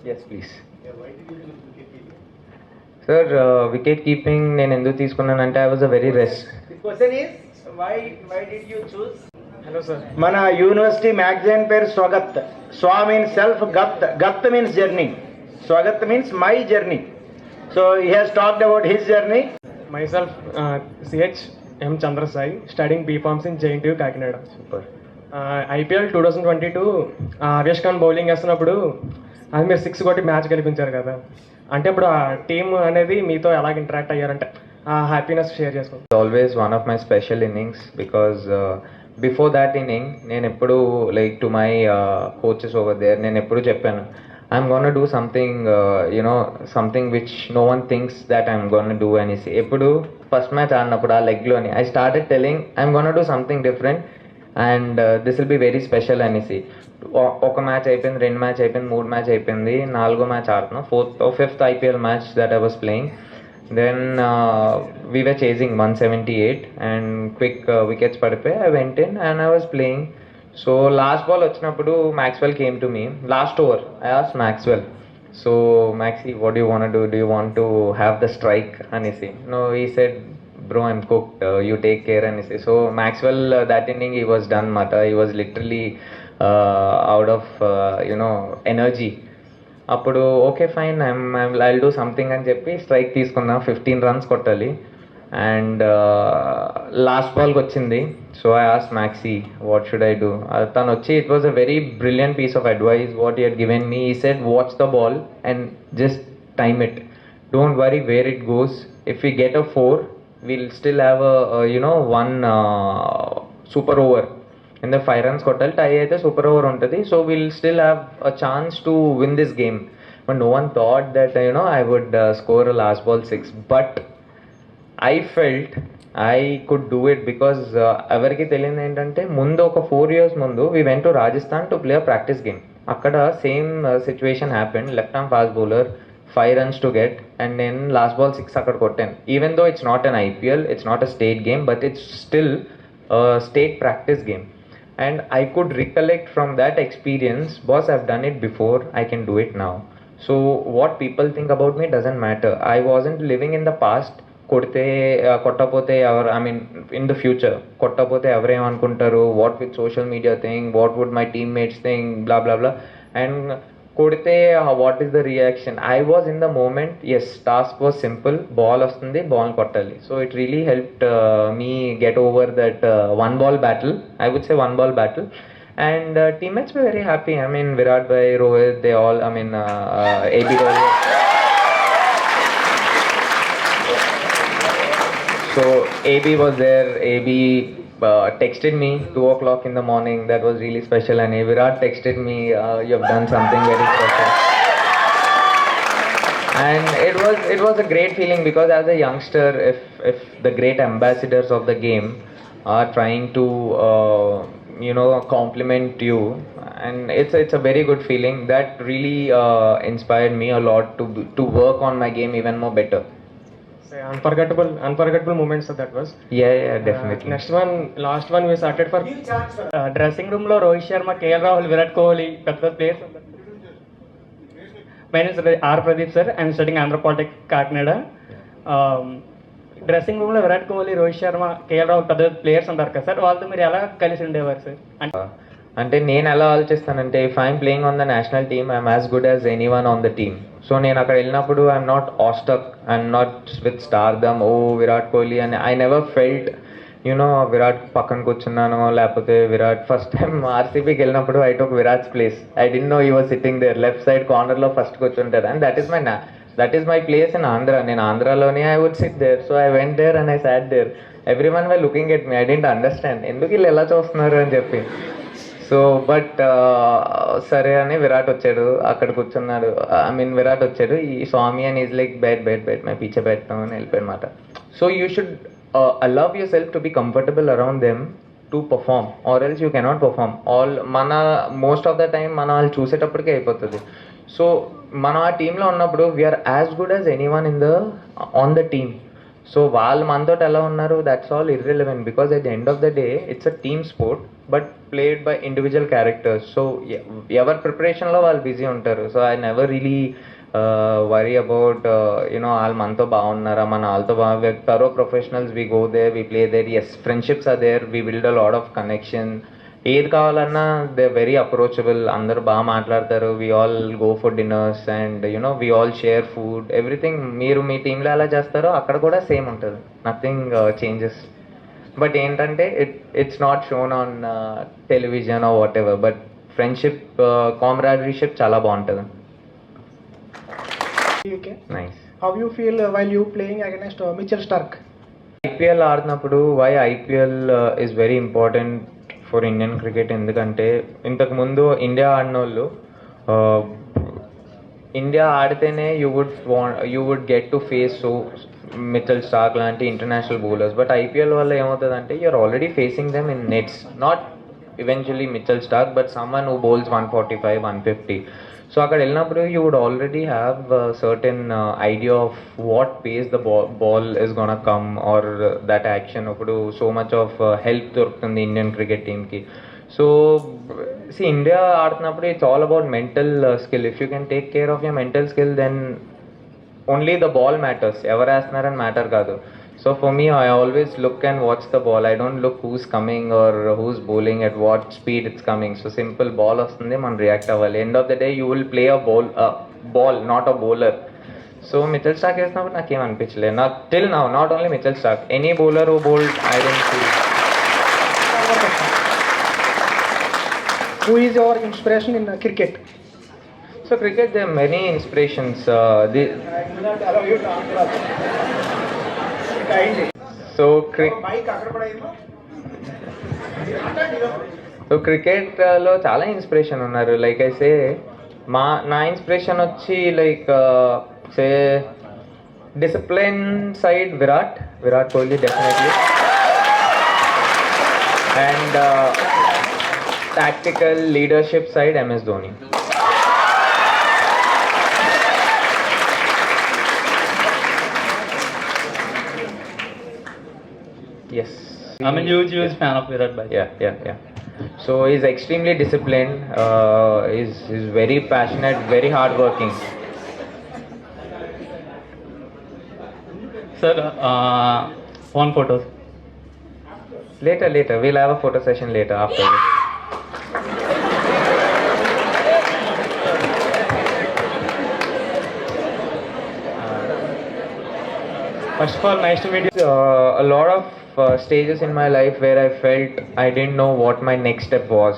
Yes, please. Sir, wicket keeping నేను ఎందుకు తీసుకున్నానంటే I was a very rest. The question is, why did you choose? Hello, sir. మన university magazine పేరు స్వగత్. స్వ means self, గత్ means journey. Swagat means my journey. So he has talked about his journey. Myself, CH M Chandrasai, studying B.Pharms in JNTU, Kakinada. Super. IPL 2022 Avesh Khan bowling వేస్తున్నప్పుడు అది మీరు 6 కొట్టి match గెలిపించారు కదా, అంటే ఇప్పుడు ఆ టీమ్ అనేది మీతో ఎలాగ ఇంటరాక్ట్ అయ్యారంటే ఆ హ్యాపీనెస్ షేర్ చేసుకోండి. Always one of my special innings because before that inning నేను ఎప్పుడు like to my coaches over there నేను ఎప్పుడు చెప్పాను I'm gonna do something something which no one thinks that I'm gonna do అనేసి. ఎప్పుడు first match ఆడినప్పుడు ఆ లెగ్లోని I started telling I'm gonna do something different and this will be very special అనేసి. ఒక match అయిపోయింది, 2 మ్యాచ్ అయిపోయింది, 3 match అయిపోయింది, 4వ మ్యాచ్ ఆడుతున్నాం, 4th or 5th IPL match that I was playing. Then we were chasing 178 and quick wickets padipe. I went in and I was playing. So last ball వచ్చినప్పుడు Maxwell came to me. Last over I asked Maxwell, so Maxi, what do you want to do? Do you want to have the strike? అనేసి. No, he said, bro, I'm cooked. You take care అనేసి. So Maxwell that inning he was done mata. He was literally out of energy. అప్పుడు okay fine I'll do something అని చెప్పి strike తీసుకున్నా. 15 runs కొట్టాలి and last బాల్కి వచ్చింది. So I asked Maxi what should I do. తను వచ్చి it was a very brilliant piece of advice what he had given me. He said watch the ball and just time it, don't worry where it goes. If you get a 4 we'll still have one super over. In the 5 runs కొట్టాలి, tie అయితే super over ఉంటుంది. So will still have a chance to win this game. But no one thought that I would score last ball 6. But I felt I could do it because ఎవరికి తెలియదు ఏంటంటే ముందు ఒక 4 years ముందు we went to Rajasthan to play a practice game. అక్కడ same situation happened. Left arm fast bowler, 5 runs to get, and then last ball 6 అక్కడ కొట్టాను. Even though it's not an IPL, it's not a state game, but it's still state practice game. And I could recollect from that experience, boss, I've done it before, I can do it now. So what people think about me doesn't matter. I wasn't living in the past. కొడితే కొట్టపోతే ఎవరు, I mean in the future కొట్టపోతే ఎవరేమనుకుంటారు, what with social media thing, what would my teammates thing, blah blah blah. And కొడితే what is the reaction. I was in the moment. Yes, task was simple, ball వస్తుంది, ball కొట్టాలి. So it really helped me get over that one ball battle. I would say 1 ball battle. And teammates were very happy. I mean Virat bhai, Rohit, they all, I mean AB Rohit. So AB was there. AB texted me 2 o'clock in the morning. That was really special. And Virat texted me, you have done something very special. And it was a great feeling because as a youngster, if the great ambassadors of the game are trying to compliment you, and it's a very good feeling. That really inspired me a lot to work on my game even more better. Unforgettable moments that was. Yeah, definitely. Last one we started for dressing room lo Rohit Sharma, KL Rahul, Virat Kohli, పెద్ద players. My name is R. Pradeep sir. I'm studying Andhra Polytechnic, Kakinada. Dressing రూమ్లో Virat Kohli, Rohit Sharma, KL Rahul పెద్ద players ఉంటారు కదా sir, వాళ్ళతో మీరు ఎలా కలిసి ఉండేవారు సార్? అంటే నేను ఎలా ఆలోచిస్తానంటే, if I'm playing on the national team, I'm as good as anyone on the team. So నేను అక్కడ వెళ్ళినప్పుడు I'm not awestruck, I'm not with stardom, oh Virat Kohli అని. ఐ నెవర్ ఫెల్ట్ విరాట్ పక్కన కూర్చున్నాను, లేకపోతే విరాట్ ఫస్ట్ టైం ఆర్సీబీకి వెళ్ళినప్పుడు I took Virat's place. I didn't know he was sitting there, left side కార్నర్లో ఫస్ట్ కూర్చుంటారు. And that is my That is my place in Andhra. నేను ఆంధ్రాలోనే I would sit there. So I went there and I sat there. Everyone were looking at me. I didn't understand. ఎందుకు వీళ్ళు ఎలా చూస్తున్నారు అని చెప్పి. So but సరే అని విరాట్ వచ్చాడు, అక్కడ కూర్చున్నాడు. ఐ మీన్ విరాట్ వచ్చాడు, ఈ స్వామి అని ఈజ్ లైక్ బెడ్ మై పీచే పెట్టాం అని వెళ్ళిపోయానమాట. So you should allow yourself to be comfortable around them to perform, or else you cannot perform. మన మోస్ట్ ఆఫ్ ద టైం మనం వాళ్ళు చూసేటప్పటికే అయిపోతుంది. సో మనం ఆ టీంలో ఉన్నప్పుడు we are as good as anyone on the team. So వాళ్ళు మనతో ఎలా ఉన్నారు, that's all irrelevant, because at the end of the day it's a team sport but played by individual characters. So ఎవరి ప్రిపరేషన్లో వాళ్ళు బిజీ ఉంటారు. So I never really worry about వాళ్ళు మనతో బాగున్నారా, మన వాళ్ళతో బాగా thorough professionals, we go there, we play there. Yes, friendships are there, we build a lot of connection. ఏది కావాలన్నా దే వెరీ అప్రోచబుల్, అందరూ బాగా మాట్లాడతారు. We all go for dinners and we all share food, everything. మీరు మీ టీంలో ఎలా చేస్తారో అక్కడ కూడా సేమ్ ఉంటుంది, నథింగ్ చేంజెస్. బట్ ఏంటంటే it's not shown on television or whatever, but friendship, camaraderieship చాలా బాగుంటుంది. Okay. Nice. How you feel while you playing against Mitchell Stark? IPL ఆడినప్పుడు why IPL is very important for Indian cricket. ఎందుకంటే ఇంతకుముందు India ఆడిన వాళ్ళు, India ఆడితేనే you would get to face so Mitchell Stark లాంటి international bowlers. But IPL వల్ల ఏమవుతుందంటే you're already facing them in nets, not eventually Mitchell Stark, but someone who bowls 145, 150. So అక్కడ వెళ్ళినప్పుడు you would already have a certain idea of what pace the ball is gonna come, or that action. అప్పుడు so much of help దొరుకుతుంది Indian cricket టీమ్కి. So India ఆడుతున్నప్పుడు it's all about mental skill. If you can take care of your mental skill, then only the ball matters, ఎవరు వేస్తున్నారని matter కాదు. So for me, I always look and watch the ball. I don't look who's coming or who's bowling at what speed it's coming. So simple ball వస్తుంది, మనం react అవ్వాలి. End of the day, you will play a ball, not a bowler. So Mitchell Stark వేసినప్పుడు నాకేం అనిపించలేదు, నాకు till now, not only Mitchell Stark, any bowler who bowled, I didn't feel. Who is your inspiration in cricket? So cricket, there are many inspirations. So క్రికెట్లో చాలా inspiration ఉన్నారు. Like I say, నా inspiration వచ్చి like say discipline side Virat Kohli definitely, and tactical leadership side MS Dhoni. Yes. I'm a huge fan of Virat Bhai. Yeah. So he's extremely disciplined. He's very passionate, very hardworking. Sir, one photo. Later. We'll have a photo session later after this. First of all, nice to meet you. A lot of stages in my life where I felt I didn't know what my next step was,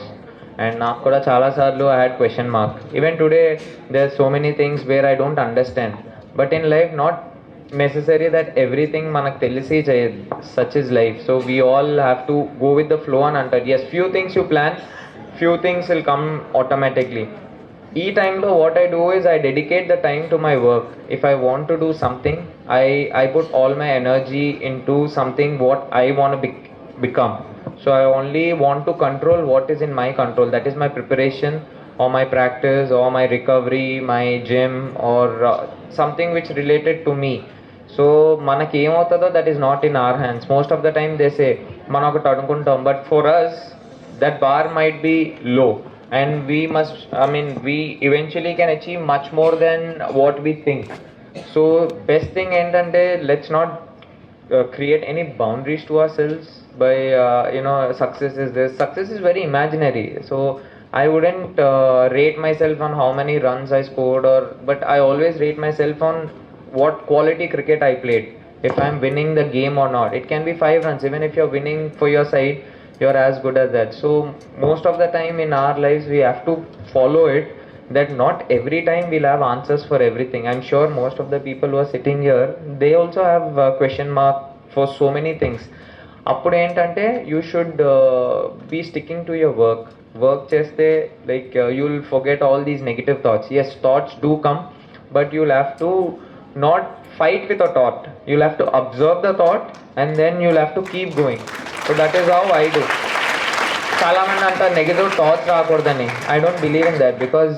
and నాకు కూడా చాలా సార్లు I had question mark. Even today there are so many things where I don't understand, but in life not necessary that everything మనకు తెలిసి చేయదు. Such is life. So we all have to go with the flow and enter. Yes, few things you plan, few things will come automatically. ఈ టైంలో what I do is I dedicate the time to my work. If I want to do something, I put all my energy in to something what I want become. So I only want to control what is in my control. That is my preparation or my practice or my recovery, my gym, or something which related to me. So మనకి ఏమవుతుందో that is not in our hands. Most of the time they say మనం ఒకటి అనుకుంటాం, but for us that bar might be low, and we eventually can achieve much more than what we think. So best thing ఏంటంటే, let's not create any boundaries to ourselves by success is this, success is very imaginary. So I wouldn't rate myself on how many runs I scored, but I always rate myself on what quality cricket I played. If I'm winning the game or not. It can be 5 runs. Even if you're winning for your side, you're as good as that. So most of the time in our lives we have to follow it. that not every time we'll have answers for everything. I'm sure most of the people who are sitting here, they also have a question mark for so many things. అప్పుడు ఏంటంటే you should be sticking to your work చేస్తే like you will forget all these negative thoughts. Yes, thoughts do come, but you'll have to not fight with a thought. You'll have to observe the thought and then you'll have to keep going. So that is how I do. చాలా మంది అంటారు negative thoughts రాకూడదని. I don't believe in that because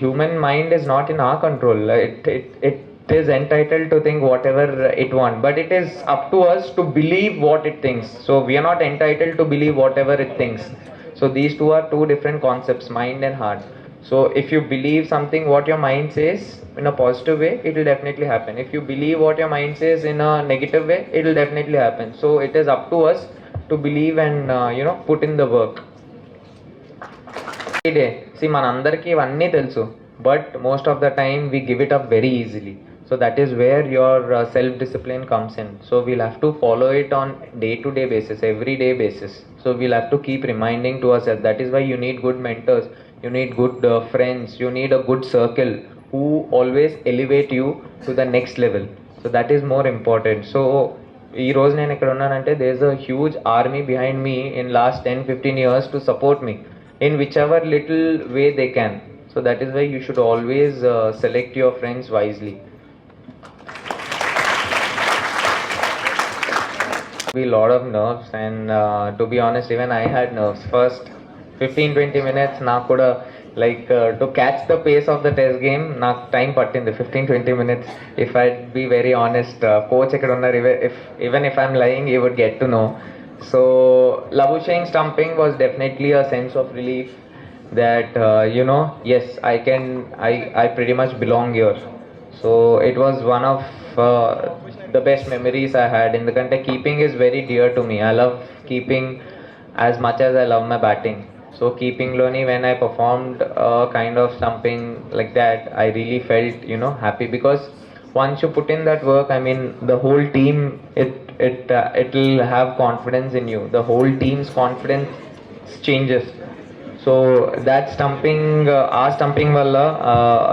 human mind is not in our control. It is entitled to think whatever it wants, but it is up to us to believe what it thinks. So we are not entitled to believe whatever it thinks. So these two are two different concepts, mind and heart. So if you believe something what your mind says in a positive way, it will definitely happen. If you believe what your mind says in a negative way, it will definitely happen. So it is up to us to believe and put in the work. Every day, see మనందరికీ ఇవన్నీ తెలుసు, but most of the time we give it up very easily. So that is where your self-discipline comes in. So we'll have to follow it on day-to-day basis, everyday basis. So we'll have to keep reminding to ourselves. That is why you need good mentors, you need good friends, you need a good circle who always elevate you to the next level. So that is more important. So ఈ రోజు నేను ఇక్కడ ఉన్నానంటే there is a huge army behind me in last 10-15 years to support me in whichever little way they can. So that is why you should always select your friends wisely. Be a lot of nerves, and to be honest, even I had nerves. First 15-20 minutes నాకు కూడా like to catch the pace of the test game నాకు time పట్టింది 15-20 minutes. If I'd be very honest, coach ఇక్కడ ఉన్నారు, even if I'm lying he would get to know. So Labuschagne stumping was definitely a sense of relief that yes, I pretty much belong here. So it was one of the best memories I had. ఎందుకంటే keeping is very dear to me. I love keeping as much as I love my batting. So keeping loni, when I performed kind of something like that, I really felt happy, because once you put in that work, I mean the whole team, it will have confidence in you. The whole team's confidence changes. So that stumping, our stumping valla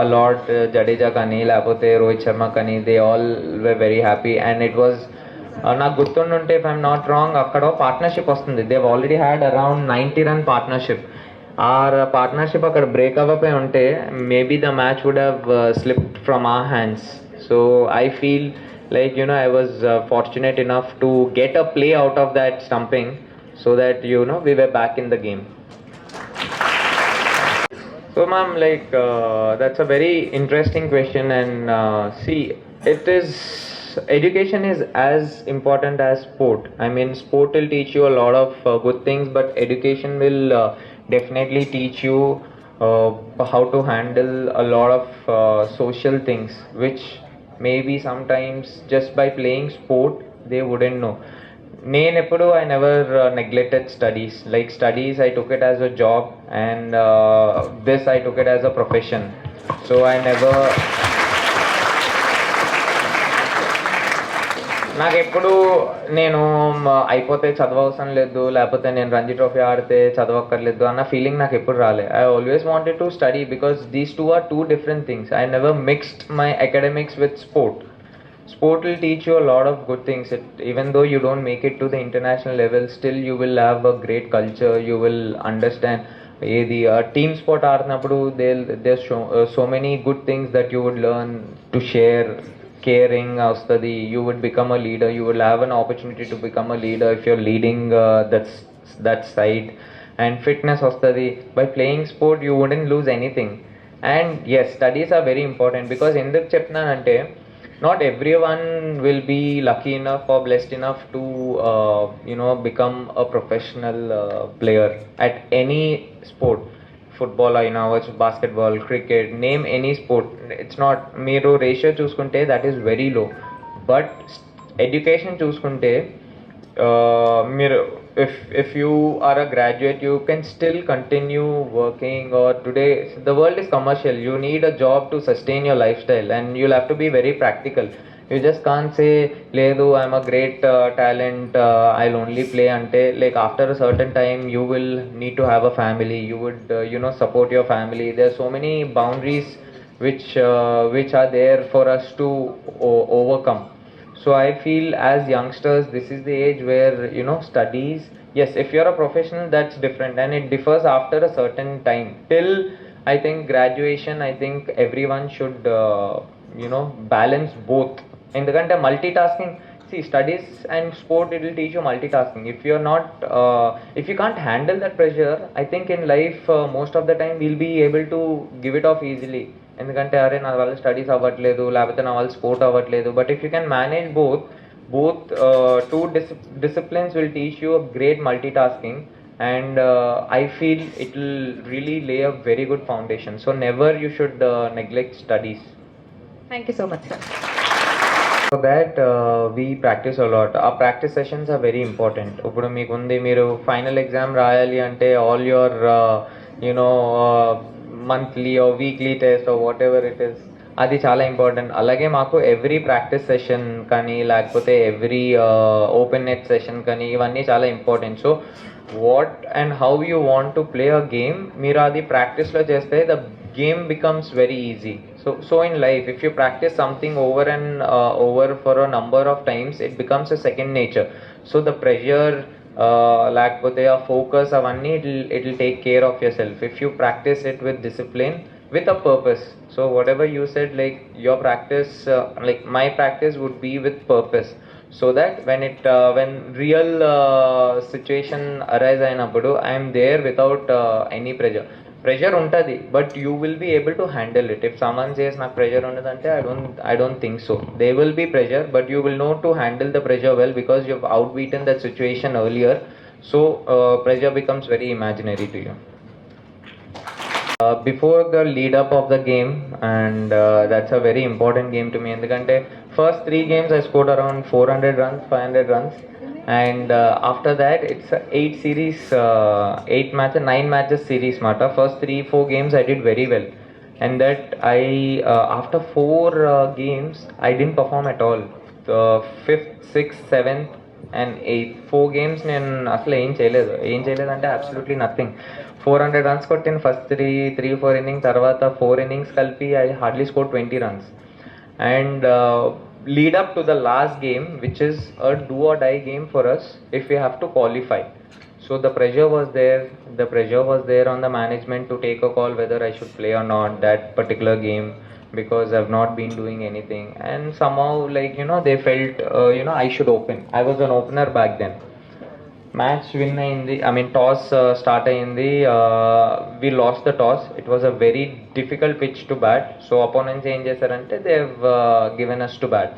a lot Jadeja kani leకపోతే Rohit Sharma kani, they all were very happy. And it was నాకు గుర్తుండుంటే, if I'm not wrong, అక్కడ partnership వస్తుంది. they've already had around 90 run partnership. our partnership అక్కడ break అవ్వపోయి ఉంటే maybe the match would have slipped from our hands. So I feel like I was fortunate enough to get a play out of that stumping, so that we were back in the game. So ma'am, like that's a very interesting question, and see, education is as important as sport. I mean, sport will teach you a lot of good things, but education will definitely teach you how to handle a lot of social things, which maybe sometimes just by playing sport they wouldn't know. I never neglected studies. Like studies, I took it as a job, and this I took it as a profession. So I never నాకు ఎప్పుడు నేను అయిపోతే చదవవసరం లేదు, లేకపోతే నేను Ranji trophy ఆడితే చదవక్కర్లేదు అన్న feeling నాకు ఎప్పుడు రాలే. I always wanted to study, because these two are two different things. I never mixed my academics with sport. Sport will teach you a lot of good things. Even though you don't make it to the international level, still you will have a great culture. You will understand. The team sport ఆడినప్పుడు there's so many good things that you would learn to share. Caring వస్తుంది. You would become a leader. You will have an opportunity to become a leader if you're leading that side. And fitness వస్తుంది. By playing sport you wouldn't lose anything. And yes, studies are very important, because ఎందుకు చెప్తున్నానంటే, not everyone will be lucky enough or blessed enough to become a professional player at any sport. Football అయినా అవ్వచ్చు, basketball, cricket, name any sport. It's not, మీరు ratio చూసుకుంటే that is very low. But education చూసుకుంటే మీరు if you are a graduate, you can still continue working. Or today the world is commercial, you need a job to sustain your lifestyle, and you'll have to be very practical. You just can't say ledu I'm a great talent, I'll only play ante, like after a certain time you will need to have a family, you would support your family. There's so many boundaries which are there for us to overcome. So I feel as youngsters, this is the age where studies, yes, if you're a professional that's different and it differs after a certain time. Till I think graduation, I think everyone should balance both. ఎందుకంటే multitasking, see, studies and sport, it will teach you multitasking. If you're not if you can't handle that pressure, I think in life most of the time we'll be able to give it off easily. ఎందుకంటే అరే నా వల్ల studies అవ్వట్లేదు, లేకపోతే నా వల్ల sport అవ్వట్లేదు. But if you can manage both two disciplines will teach you a great multitasking, and I feel it will really lay a very good foundation. So never you should neglect studies. Thank you so much, sir. For that we practice a lot. Our practice sessions are very important. ఇప్పుడు మీకుంది, మీరు final exam రాయాలి అంటే all your monthly or weekly test or whatever it is, అది చాలా important. అలాగే మాకు every practice session కానీ లేకపోతే ఎవ్రీ ఓపెన్ నెట్ సెషన్ కానీ ఇవన్నీ చాలా important. So what and how you want to play a game, మీరు అది ప్రాక్టీస్లో చేస్తే the game becomes very easy. So in life, if you practice something over and over for a number of times, it becomes a second nature. So the pressure, lakpothe a focus avanni, it'll take care of yourself if you practice it with discipline, with a purpose. So whatever you said, like your practice, like my practice would be with purpose, so that when real situation arise ayinappudu, I am there without any pressure ఉంటుంది, but you will be able to handle it. If someone says నాకు pressure ఉండదంటే I don't think so. There will be pressure, but you will know to handle the pressure well, because you have out beaten that situation earlier. So pressure becomes very imaginary to you. Before the lead up of the game, and that's a very important game to me, ఎందుకంటే first 3 games I scored around 400 runs, 500 runs, and after that it's a 9 matches series mata. First 3-4 games I did very well, and that I after 4 games I didn't perform at all. The 5th, 6th, 7th and 8th 4 games నేను అసలు ఏం చేయలేదు అంటే absolutely nothing. 400 runs కొట్టిన first 3-4 innings, తర్వాత 4 innings కలిపి I hardly scored 20 runs. And lead up to the last game, which is a do or die game for us if we have to qualify. So the pressure was there on the management to take a call whether I should play or not that particular game, because I've not been doing anything, and somehow they felt I should open. I was an opener back then. Match win ayindi, I mean toss start ayindi, we lost the toss. It was a very difficult pitch to bat, so opponents em chesarante they've given us to bat,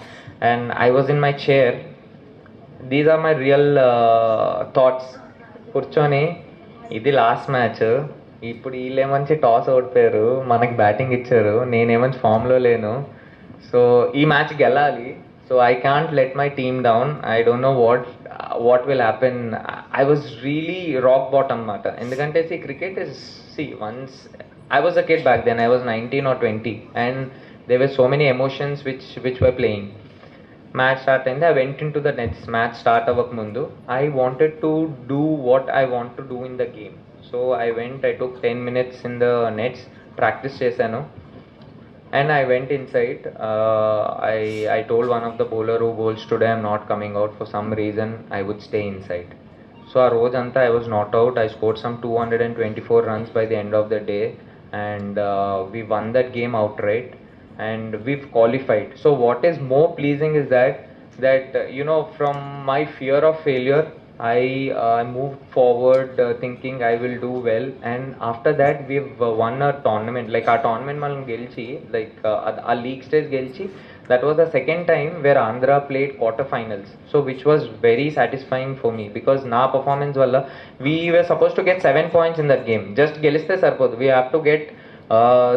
and I was in my chair. These are my real thoughts. కూర్చొని ఇది last match, ఇప్పుడు వీళ్ళేమంచి toss ఓడిపోయారు, మనకి batting ఇచ్చారు, నేనేమంచి ఫామ్లో లేను, సో ఈ మ్యాచ్ గెలాలి, so I can't let my team down. I don't know what will happen. I was really rock bottom అన్నమాట. ఎందుకంటే cricket is once I was a kid back then, I was 19 or 20, and there were so many emotions which were playing. Match start అయింది, I went in to the nets. Match start అవ్వక ముందు I wanted to do what I want to do in the game. So I took 10 minutes in the nets, practice చేశాను, and I went inside. I told one of the bowler who bowls today I'm not coming out, for some reason I would stay inside. So ఆ రోజంతా I was not out. I scored some 224 runs by the end of the day, and we won that game outright, and we've qualified. So what is more pleasing is that from my fear of failure, I moved forward thinking I will do well, and after that we've won a tournament. Like our tournament మనం గెలిచి, like our league stage గెలిచి, that was the second time where Andhra played quarterfinals, so which was very satisfying for me, because na performance valla we were supposed to get 7 points in that game. Just geliste sarpodu, we have to get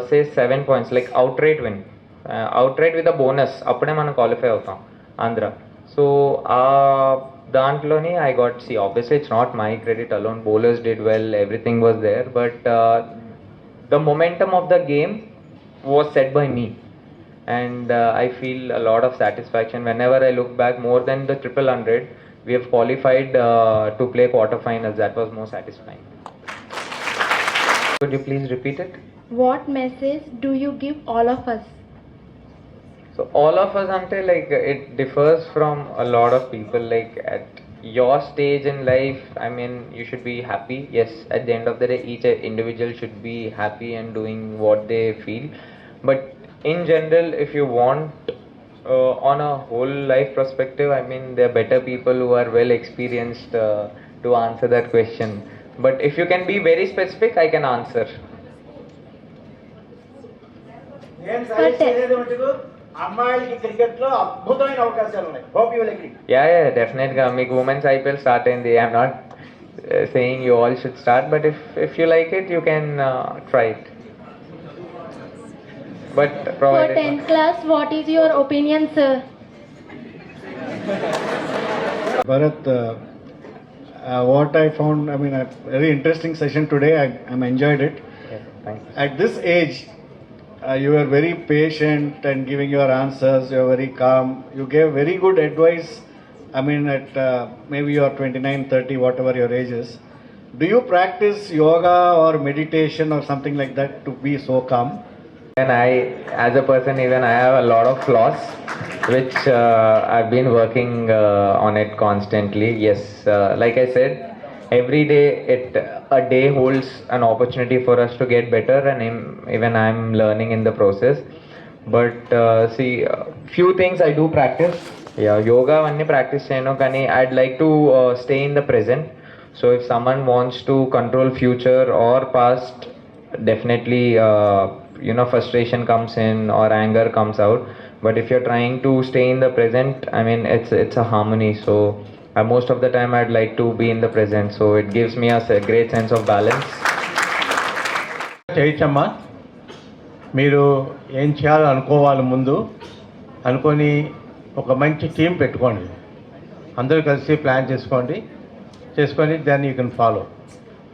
say 7 points, like outright win, outright with a bonus, appude మనం qualify అవుతాం Andhra. So దాంట్లోని I got, see, obviously it's not my credit alone, bowlers did well, everything was there, but the momentum of the game was set by me, and I feel a lot of satisfaction whenever I look back. More than the 100, we have qualified to play quarterfinals. That was more satisfying. Could you please repeat it? What message do you give all of us? So all of us, until like it differs from a lot of people. Like at your stage in life, I mean, you should be happy. Yes, at the end of the day, each individual should be happy and doing what they feel. But in general, if you want on a whole life perspective, I mean, there are better people who are well experienced to answer that question. But if you can be very specific, I can answer. అమ్మాయిలకి క్రికెట్లో అద్భుతమైన అవకాశాలు ఉన్నాయి. Hope you will agree. Yeah, definitely. మీకు women's IPL start అయింది. I'm not saying you all should start, but if you like it, you can try it. But For provided 10th class, what is your opinion, sir? Bharat, what I found, I mean, a very interesting session today. I'm enjoyed it. yes, thank you. At this age, you were very patient and giving your answers. You were very calm. You gave very good advice. I mean, at maybe you are 29, 30, whatever your age is. Do you practice yoga or meditation or something like that to be so calm? And I, as a person, even I have a lot of flaws, which I've been working on it constantly. Yes, like I said, every day a day holds an opportunity for us to get better, and even I'm learning in the process. But see, few things I do practice. Yeah, yoga vanni practice cheyanu, kani I'd like to stay in the present. So if someone wants to control future or past, definitely frustration comes in or anger comes out. But if you're trying to stay in the present, I mean, it's a harmony. So most of the time I'd like to be in the present, so it gives me a great sense of balance. చేయొచ్చమ్మా, మీరు ఏం చేయాలో అనుకోవాలి. ముందు అనుకొని ఒక మంచి team పెట్టుకోండి, అందరూ కలిసి ప్లాన్ చేసుకొని దాన్ని యూ కెన్ ఫాలో.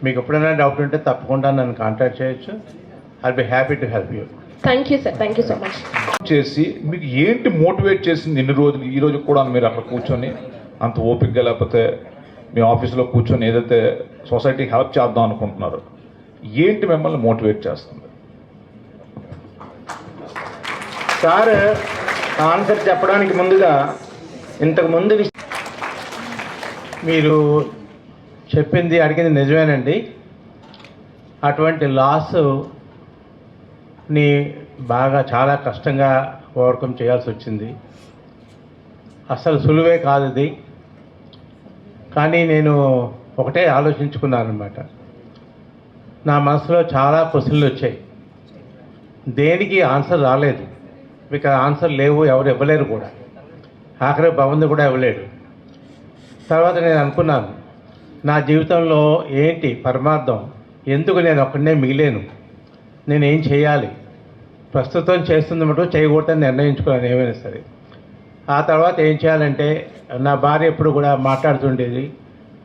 మీకు ఎప్పుడైనా డౌట్ ఉంటే తప్పకుండా నన్ను కాంటాక్ట్ చేయొచ్చు. I'll be happy to help you. Thank you, sir. Thank you so much. చేసి మీకు ఏంటి మోటివేట్ చేసింది ఇన్ని రోజులు? ఈ రోజు కూడా మీరు అక్కడ కూర్చొని అంత ఓపికగా, లేకపోతే మీ ఆఫీస్లో కూర్చొని ఏదైతే సొసైటీకి హెల్ప్ చేద్దాం అనుకుంటున్నారు, ఏంటి మిమ్మల్ని మోటివేట్ చేస్తుంది? సార్ ఆన్సర్ చెప్పడానికి ముందుగా ఇంతకుముందు మీరు చెప్పింది అడిగింది నిజమేనండి. అటువంటి లాస్ని బాగా చాలా కష్టంగా ఓవర్కమ్ చేయాల్సి వచ్చింది. అసలు సులువే కాదు ఇది. కానీ నేను ఒకటే ఆలోచించుకున్నాను అనమాట. నా మనసులో చాలా క్వశ్చన్లు వచ్చాయి, దేనికి ఆన్సర్ రాలేదు. మీకు ఆన్సర్ లేవు, ఎవరు ఇవ్వలేరు కూడా. ఆఖరి భవంతి కూడా ఇవ్వలేడు. తర్వాత నేను అనుకున్నాను, నా జీవితంలో ఏంటి పరమార్థం, ఎందుకు నేను ఒక్కడనే మిగిలేను, నేనేం చేయాలి, ప్రస్తుతం చేస్తుంది మటు చేయకూడదని నిర్ణయించుకున్నాను ఏమైనా సరే. ఆ తర్వాత ఏం చేయాలంటే, నా భార్య ఎప్పుడు కూడా మాట్లాడుతుండేది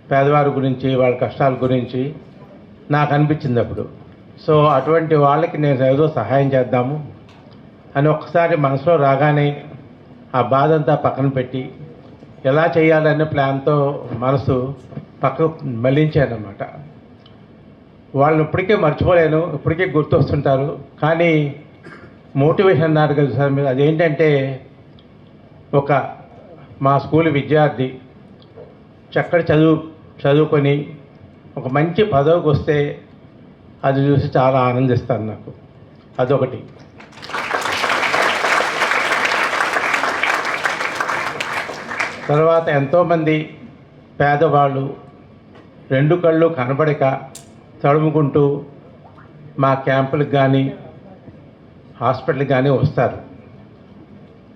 పేదవారి గురించి, వాళ్ళ కష్టాల గురించి. నాకు అనిపించింది అప్పుడు, సో అటువంటి వాళ్ళకి నేను ఏదో సహాయం చేద్దాము అని ఒక్కసారి మనసులో రాగానే ఆ బాధ అంతా పక్కన పెట్టి ఎలా చేయాలనే ప్లాన్తో మనసు పక్కకు మళ్ళించానమాట. వాళ్ళని ఇప్పటికే మర్చిపోలేను, ఇప్పటికే గుర్తొస్తుంటారు. కానీ మోటివేషన్ అన్నారు కదా సార్ మీరు, అదేంటంటే మా స్కూల్ విద్యార్థి చక్కటి చదువుకొని ఒక మంచి పదవికి వస్తే అది చూసి చాలా ఆనందిస్తాను. నాకు అదొకటి. తర్వాత ఎంతోమంది పేదవాళ్ళు రెండు కళ్ళు కనబడక తడుముకుంటూ మా క్యాంపులకు కానీ హాస్పిటల్కి కానీ వస్తారు.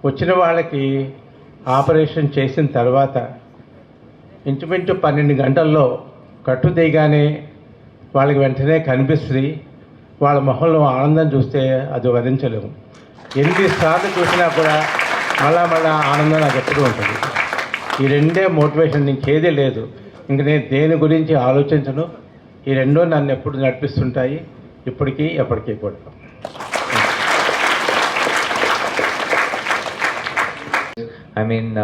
వచ్చిన వాళ్ళకి ఆపరేషన్ చేసిన తర్వాత ఇంచుమించు 12 గంటల్లో కట్టు దిగానే వాళ్ళకి వెంటనే కనిపిస్తుంది. వాళ్ళ మొహంలో ఆనందం చూస్తే అది వరించలేము. ఎన్నిసార్లు చూసినా కూడా మళ్ళా ఆనందం నాకు ఎప్పుడూ ఉంటుంది. ఈ రెండే మోటివేషన్, ఇంకేదీ లేదు. ఇంక నేను దేని గురించి ఆలోచించను. ఈ రెండో నన్ను ఎప్పుడు నడిపిస్తుంటాయి, ఇప్పటికీ ఎప్పటికీ కూడా. I mean,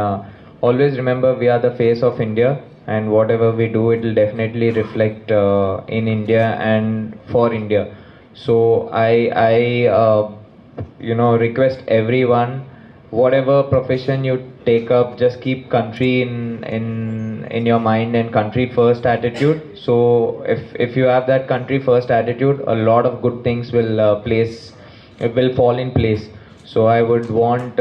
always remember we are the face of India, and whatever we do, it will definitely reflect in India and for India. So I request everyone, whatever profession you take up, just keep country in your mind and country first attitude. So if you have that country first attitude, a lot of good things will it will fall in place. So I would want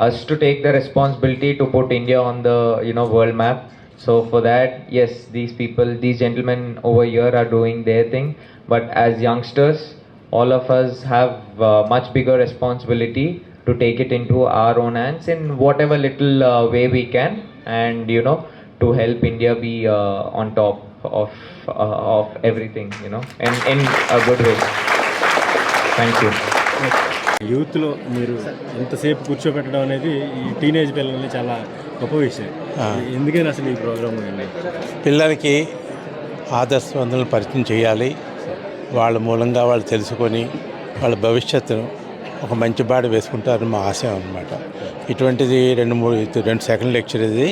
us to take the responsibility to put India on the world map. So for that, yes, these gentlemen over here are doing their thing, but as youngsters, all of us have much bigger responsibility to take it into our own hands in whatever little way we can, and to help India be on top of everything, in a good way. Thank you. యూత్లో మీరు ఎంతసేపు కూర్చోబెట్టడం అనేది ఈ teenage పిల్లల్ని చాలా గొప్ప విషయం. ఎందుకని అసలు ఈ ప్రోగ్రామ్ పిల్లలకి ఆదర్శవంతులను పరిచయం చేయాలి. వాళ్ళ మూలంగా వాళ్ళు తెలుసుకొని వాళ్ళ భవిష్యత్తును ఒక మంచి బాట వేసుకుంటారని మా ఆశయం అన్నమాట. ఇటువంటిది రెండు సెకండ్ లెక్చర్ ఇది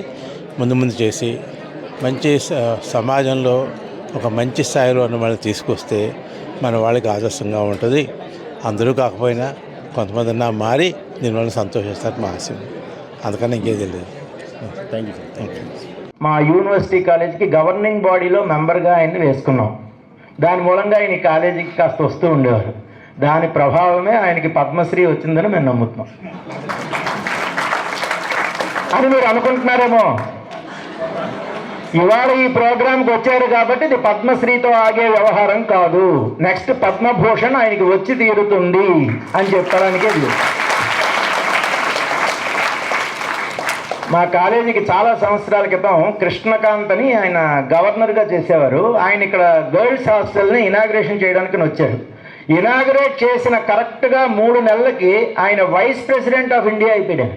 ముందు చేసి మంచి సమాజంలో ఒక మంచి స్థాయిలో ఉన్న వాళ్ళని తీసుకొస్తే మన వాళ్ళకి ఆదర్శంగా ఉంటుంది. అందరూ కాకపోయినా కొంతమంది మారి దీనివల్ల సంతోషిస్తారు మా ఆశయం. అందుకని ఇంకేది లేదు. Thank you sir. Thank you. మా యూనివర్సిటీ కాలేజీకి గవర్నింగ్ బాడీలో మెంబర్గా ఆయన్ని వేసుకున్నాం. దాని మూలంగా ఆయన ఈ కాలేజీకి కాస్త వస్తూ ఉండేవారు. దాని ప్రభావమే ఆయనకి పద్మశ్రీ వచ్చిందని మేము నమ్ముతున్నాం అని మీరు అనుకుంటున్నారేమో. ఇవాళ ఈ ప్రోగ్రాంకి వచ్చారు కాబట్టి ఇది పద్మశ్రీతో ఆగే వ్యవహారం కాదు. నెక్స్ట్ పద్మభూషణ్ ఆయనకి వచ్చి తీరుతుంది అని చెప్పడానికే ఇది. మా కాలేజీకి చాలా సంవత్సరాల క్రితం కృష్ణకాంత్ అని ఆయన గవర్నర్గా చేసేవారు. ఆయన ఇక్కడ గర్ల్స్ హాస్టల్ని ఇనాగ్రేషన్ చేయడానికి వచ్చారు. ఇనాగ్రేట్ చేసిన కరెక్ట్గా 3 నెలలకి ఆయన వైస్ ప్రెసిడెంట్ ఆఫ్ ఇండియా అయిపోయాడు.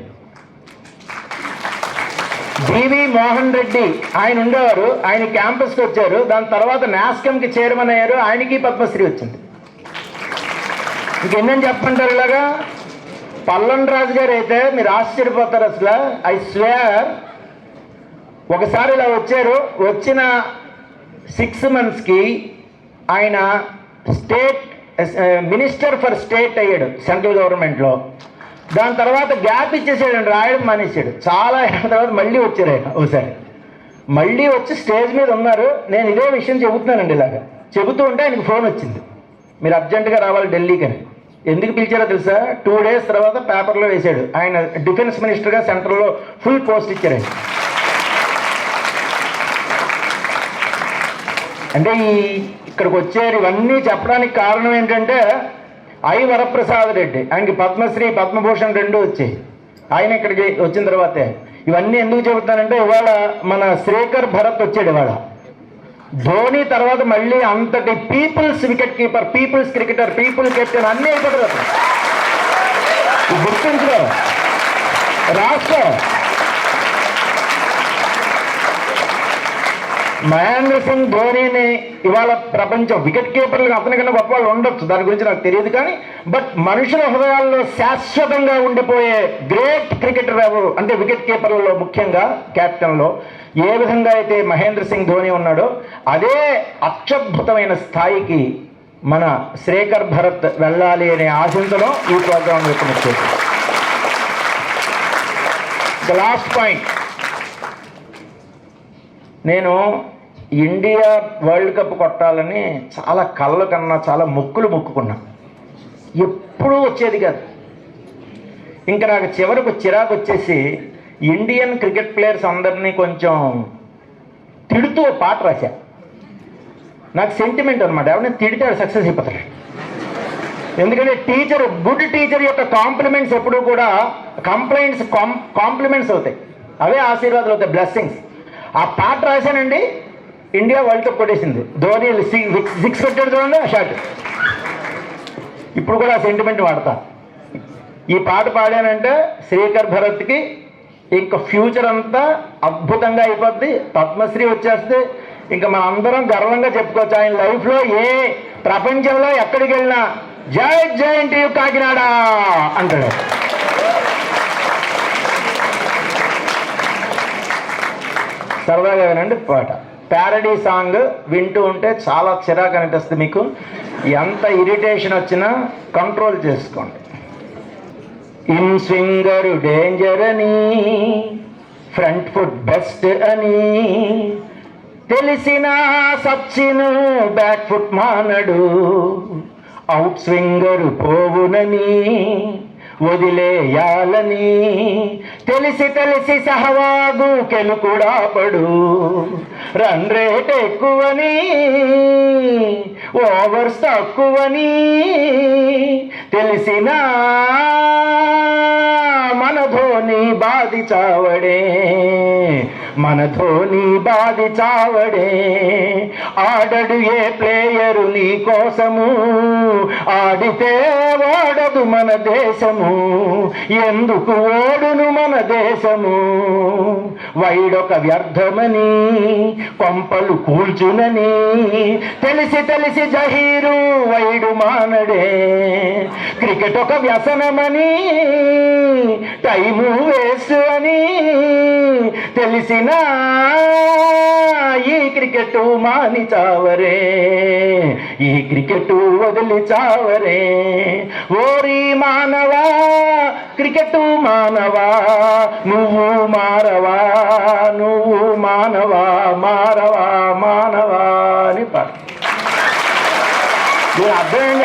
బివి మోహన్ రెడ్డి ఆయన ఉండేవారు, ఆయన క్యాంపస్కి వచ్చారు. దాని తర్వాత నాస్కంకి చైర్మన్ అయ్యారు, ఆయనకి పద్మశ్రీ వచ్చింది. ఇంకెన్నని చెప్పంటారు ఇలాగా. పల్లన్ రాజు గారు అయితే మీరు ఆశ్చర్యపోతారు అసలు. ఐ స్వేర్ ఒకసారి ఇలా వచ్చారు. వచ్చిన 6 monthsకి ఆయన స్టేట్ మినిస్టర్ ఫర్ స్టేట్ అయ్యాడు సెంట్రల్ గవర్నమెంట్లో. దాని తర్వాత గ్యాప్ ఇచ్చేసాడు, రాయడం మానేశాడు. చాలా తర్వాత మళ్ళీ వచ్చారు ఆయన. ఒకసారి మళ్ళీ వచ్చి స్టేజ్ మీద ఉన్నారు. నేను ఇదే విషయం చెబుతున్నానండి. ఇలాగా చెబుతూ ఉంటే ఆయనకు ఫోన్ వచ్చింది, మీరు అర్జెంటుగా రావాలి ఢిల్లీకి అని. ఎందుకు పిలిచారో తెలుసా? 2 days తర్వాత పేపర్లో వేశాడు. ఆయన డిఫెన్స్ మినిస్టర్గా సెంట్రల్లో ఫుల్ పోస్ట్ ఇచ్చారు ఆయన. అంటే ఇక్కడికి వచ్చారు. ఇవన్నీ చెప్పడానికి కారణం ఏంటంటే వరప్రసాద్ రెడ్డి ఆయనకి పద్మశ్రీ పద్మభూషణ్ 2 వచ్చాయి ఆయన ఇక్కడికి వచ్చిన తర్వాతే. ఇవన్నీ ఎందుకు చెబుతానంటే ఇవాళ మన శ్రీకర్ భరత్ వచ్చాడు. ఇవాళ ధోని తర్వాత మళ్ళీ అంతటి people's wicket keeper, people's cricketer, people captain అన్నీ అయిపోతారు. గుర్తించు రాష్ట్రం. మహేంద్ర సింగ్ ధోనీని ఇవాళ ప్రపంచం వికెట్ కీపర్లు అతనికన్నా గొప్ప వాళ్ళు ఉండొచ్చు, దాని గురించి నాకు తెలియదు. కానీ బట్ మనుషుల హృదయాల్లో శాశ్వతంగా ఉండిపోయే గ్రేట్ క్రికెటర్ ఎవరు అంటే వికెట్ కీపర్లలో ముఖ్యంగా క్యాప్టెన్లో ఏ విధంగా అయితే మహేంద్ర సింగ్ ధోని ఉన్నాడో అదే అత్యద్భుతమైన స్థాయికి మన శ్రీకర్ భరత్ వెళ్ళాలి అనే ఆశంతో ఈ ప్రోగ్రాం యొక్క ముఖ్యం. ద లాస్ట్ పాయింట్, నేను ఇండియా వరల్డ్ కప్ కొట్టాలని చాలా కళ్ళ కన్నా చాలా మొక్కుకున్నా. ఎప్పుడూ వచ్చేది కాదు. ఇంకా నాకు చివరకు చిరాకు వచ్చేసి ఇండియన్ క్రికెట్ ప్లేయర్స్ అందరినీ కొంచెం తిడుతూ పాట రాశా. నాకు సెంటిమెంట్ అనమాట. ఎవరైనా తిడితే సక్సెస్ అయిపోతారు. ఎందుకంటే గుడ్ టీచర్ యొక్క కాంప్లిమెంట్స్ ఎప్పుడూ కూడా కాంప్లిమెంట్స్ అవుతాయి, అవే ఆశీర్వాదాలు అవుతాయి, బ్లెస్సింగ్స్. ఆ పాట రాశానండి, ఇండియా వరల్డ్ కప్ కొట్టేసింది. ధోని 6 కొట్టాడు చూడండి షాట్. ఇప్పుడు కూడా ఆ సెంటిమెంట్ వాడతా. ఈ పాట పాడానంటే శ్రీకర్ భరత్కి ఇంకా ఫ్యూచర్ అంతా అద్భుతంగా అయిపోద్ది. పద్మశ్రీ వచ్చేస్తే ఇంకా మనం అందరం గర్వంగా చెప్పుకోవచ్చు. ఆయన లైఫ్లో ప్రపంచంలో ఎక్కడికి వెళ్ళినా జై JNTU కాకినాడ అంటాడు. సరదాగా వినండి పాట. ప్యారడీ సాంగ్ వింటూ ఉంటే చాలా చిరాకు అనిపిస్తుంది మీకు. ఎంత ఇరిటేషన్ వచ్చినా కంట్రోల్ చేసుకోండి. ఇన్ స్వింగరు డేంజర్ అని, ఫ్రంట్ ఫుట్ బెస్ట్ అని తెలిసిన సచ్చిను బ్యాక్ ఫుట్ మానడు. అవుట్ స్వింగరు పోవునని వదిలేయాలని తెలిసి తెలిసి సహవాగు కెలుకుడా పడు. రన్ రేట్ ఎక్కువని ఓవర్స్ తక్కువని తెలిసినా మన ధోని బాది చావడే, మన ధోని బాది చావడే. ఆడడు ఏ ప్లేయరు నీ కోసము, ఆడితే వాడదు మన దేశము. ఎందుకు ఓడును మన దేశము? వైడొక వ్యర్థమని కొంపలు కూల్చునని తెలిసి తెలిసి జహీరు వైడు మానడే. క్రికెట్ ఒక వ్యసనమని టైము వేస్ట్ అని తెలిసినా ఈ క్రికెట్ మాని చావరే, ఈ క్రికెట్ వదిలి చావరే. ఓరి మానవా క్రికెట్ మానవా, నువ్వు మారవా, నువ్వు మానవా, మారవా మానవా అని పాట. దీని అర్థం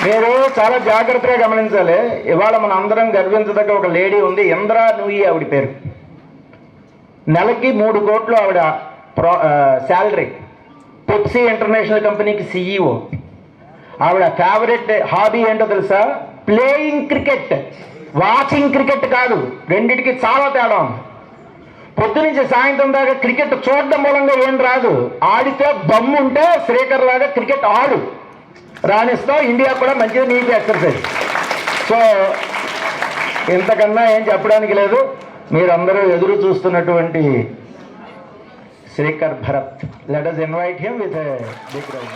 మీరు చాలా జాగ్రత్తగా గమనించాలి. ఇవాళ మన అందరం గర్వించదగ్గ ఒక లేడీ ఉంది, ఇంద్రా నూయి ఆవిడ పేరు. నెలకి 3 కోట్లు ఆవిడ శాలరీ. పెప్సీ ఇంటర్నేషనల్ కంపెనీకి CEO. ఆవిడ ఫేవరెట్ హాబీ ఏంటో తెలుసా? Playing cricket. వాచింగ్ క్రికెట్ కాదు, రెండిటికి చాలా తేడా ఉంది. పొద్దునుంచి సాయంత్రం దాకా క్రికెట్ చూడడం మూలంగా ఏం రాదు. ఆడితే దమ్ముంటే శ్రీకర్ లాగా క్రికెట్ ఆడు, రాణిస్తావు. ఇండియా కూడా మంచిది, నీకు ఎక్సర్సైజ్. సో ఇంతకన్నా ఏం చెప్పడానికి లేదు. మీరందరూ ఎదురు చూస్తున్నటువంటి Srikar Bharat, let us invite him with a big round.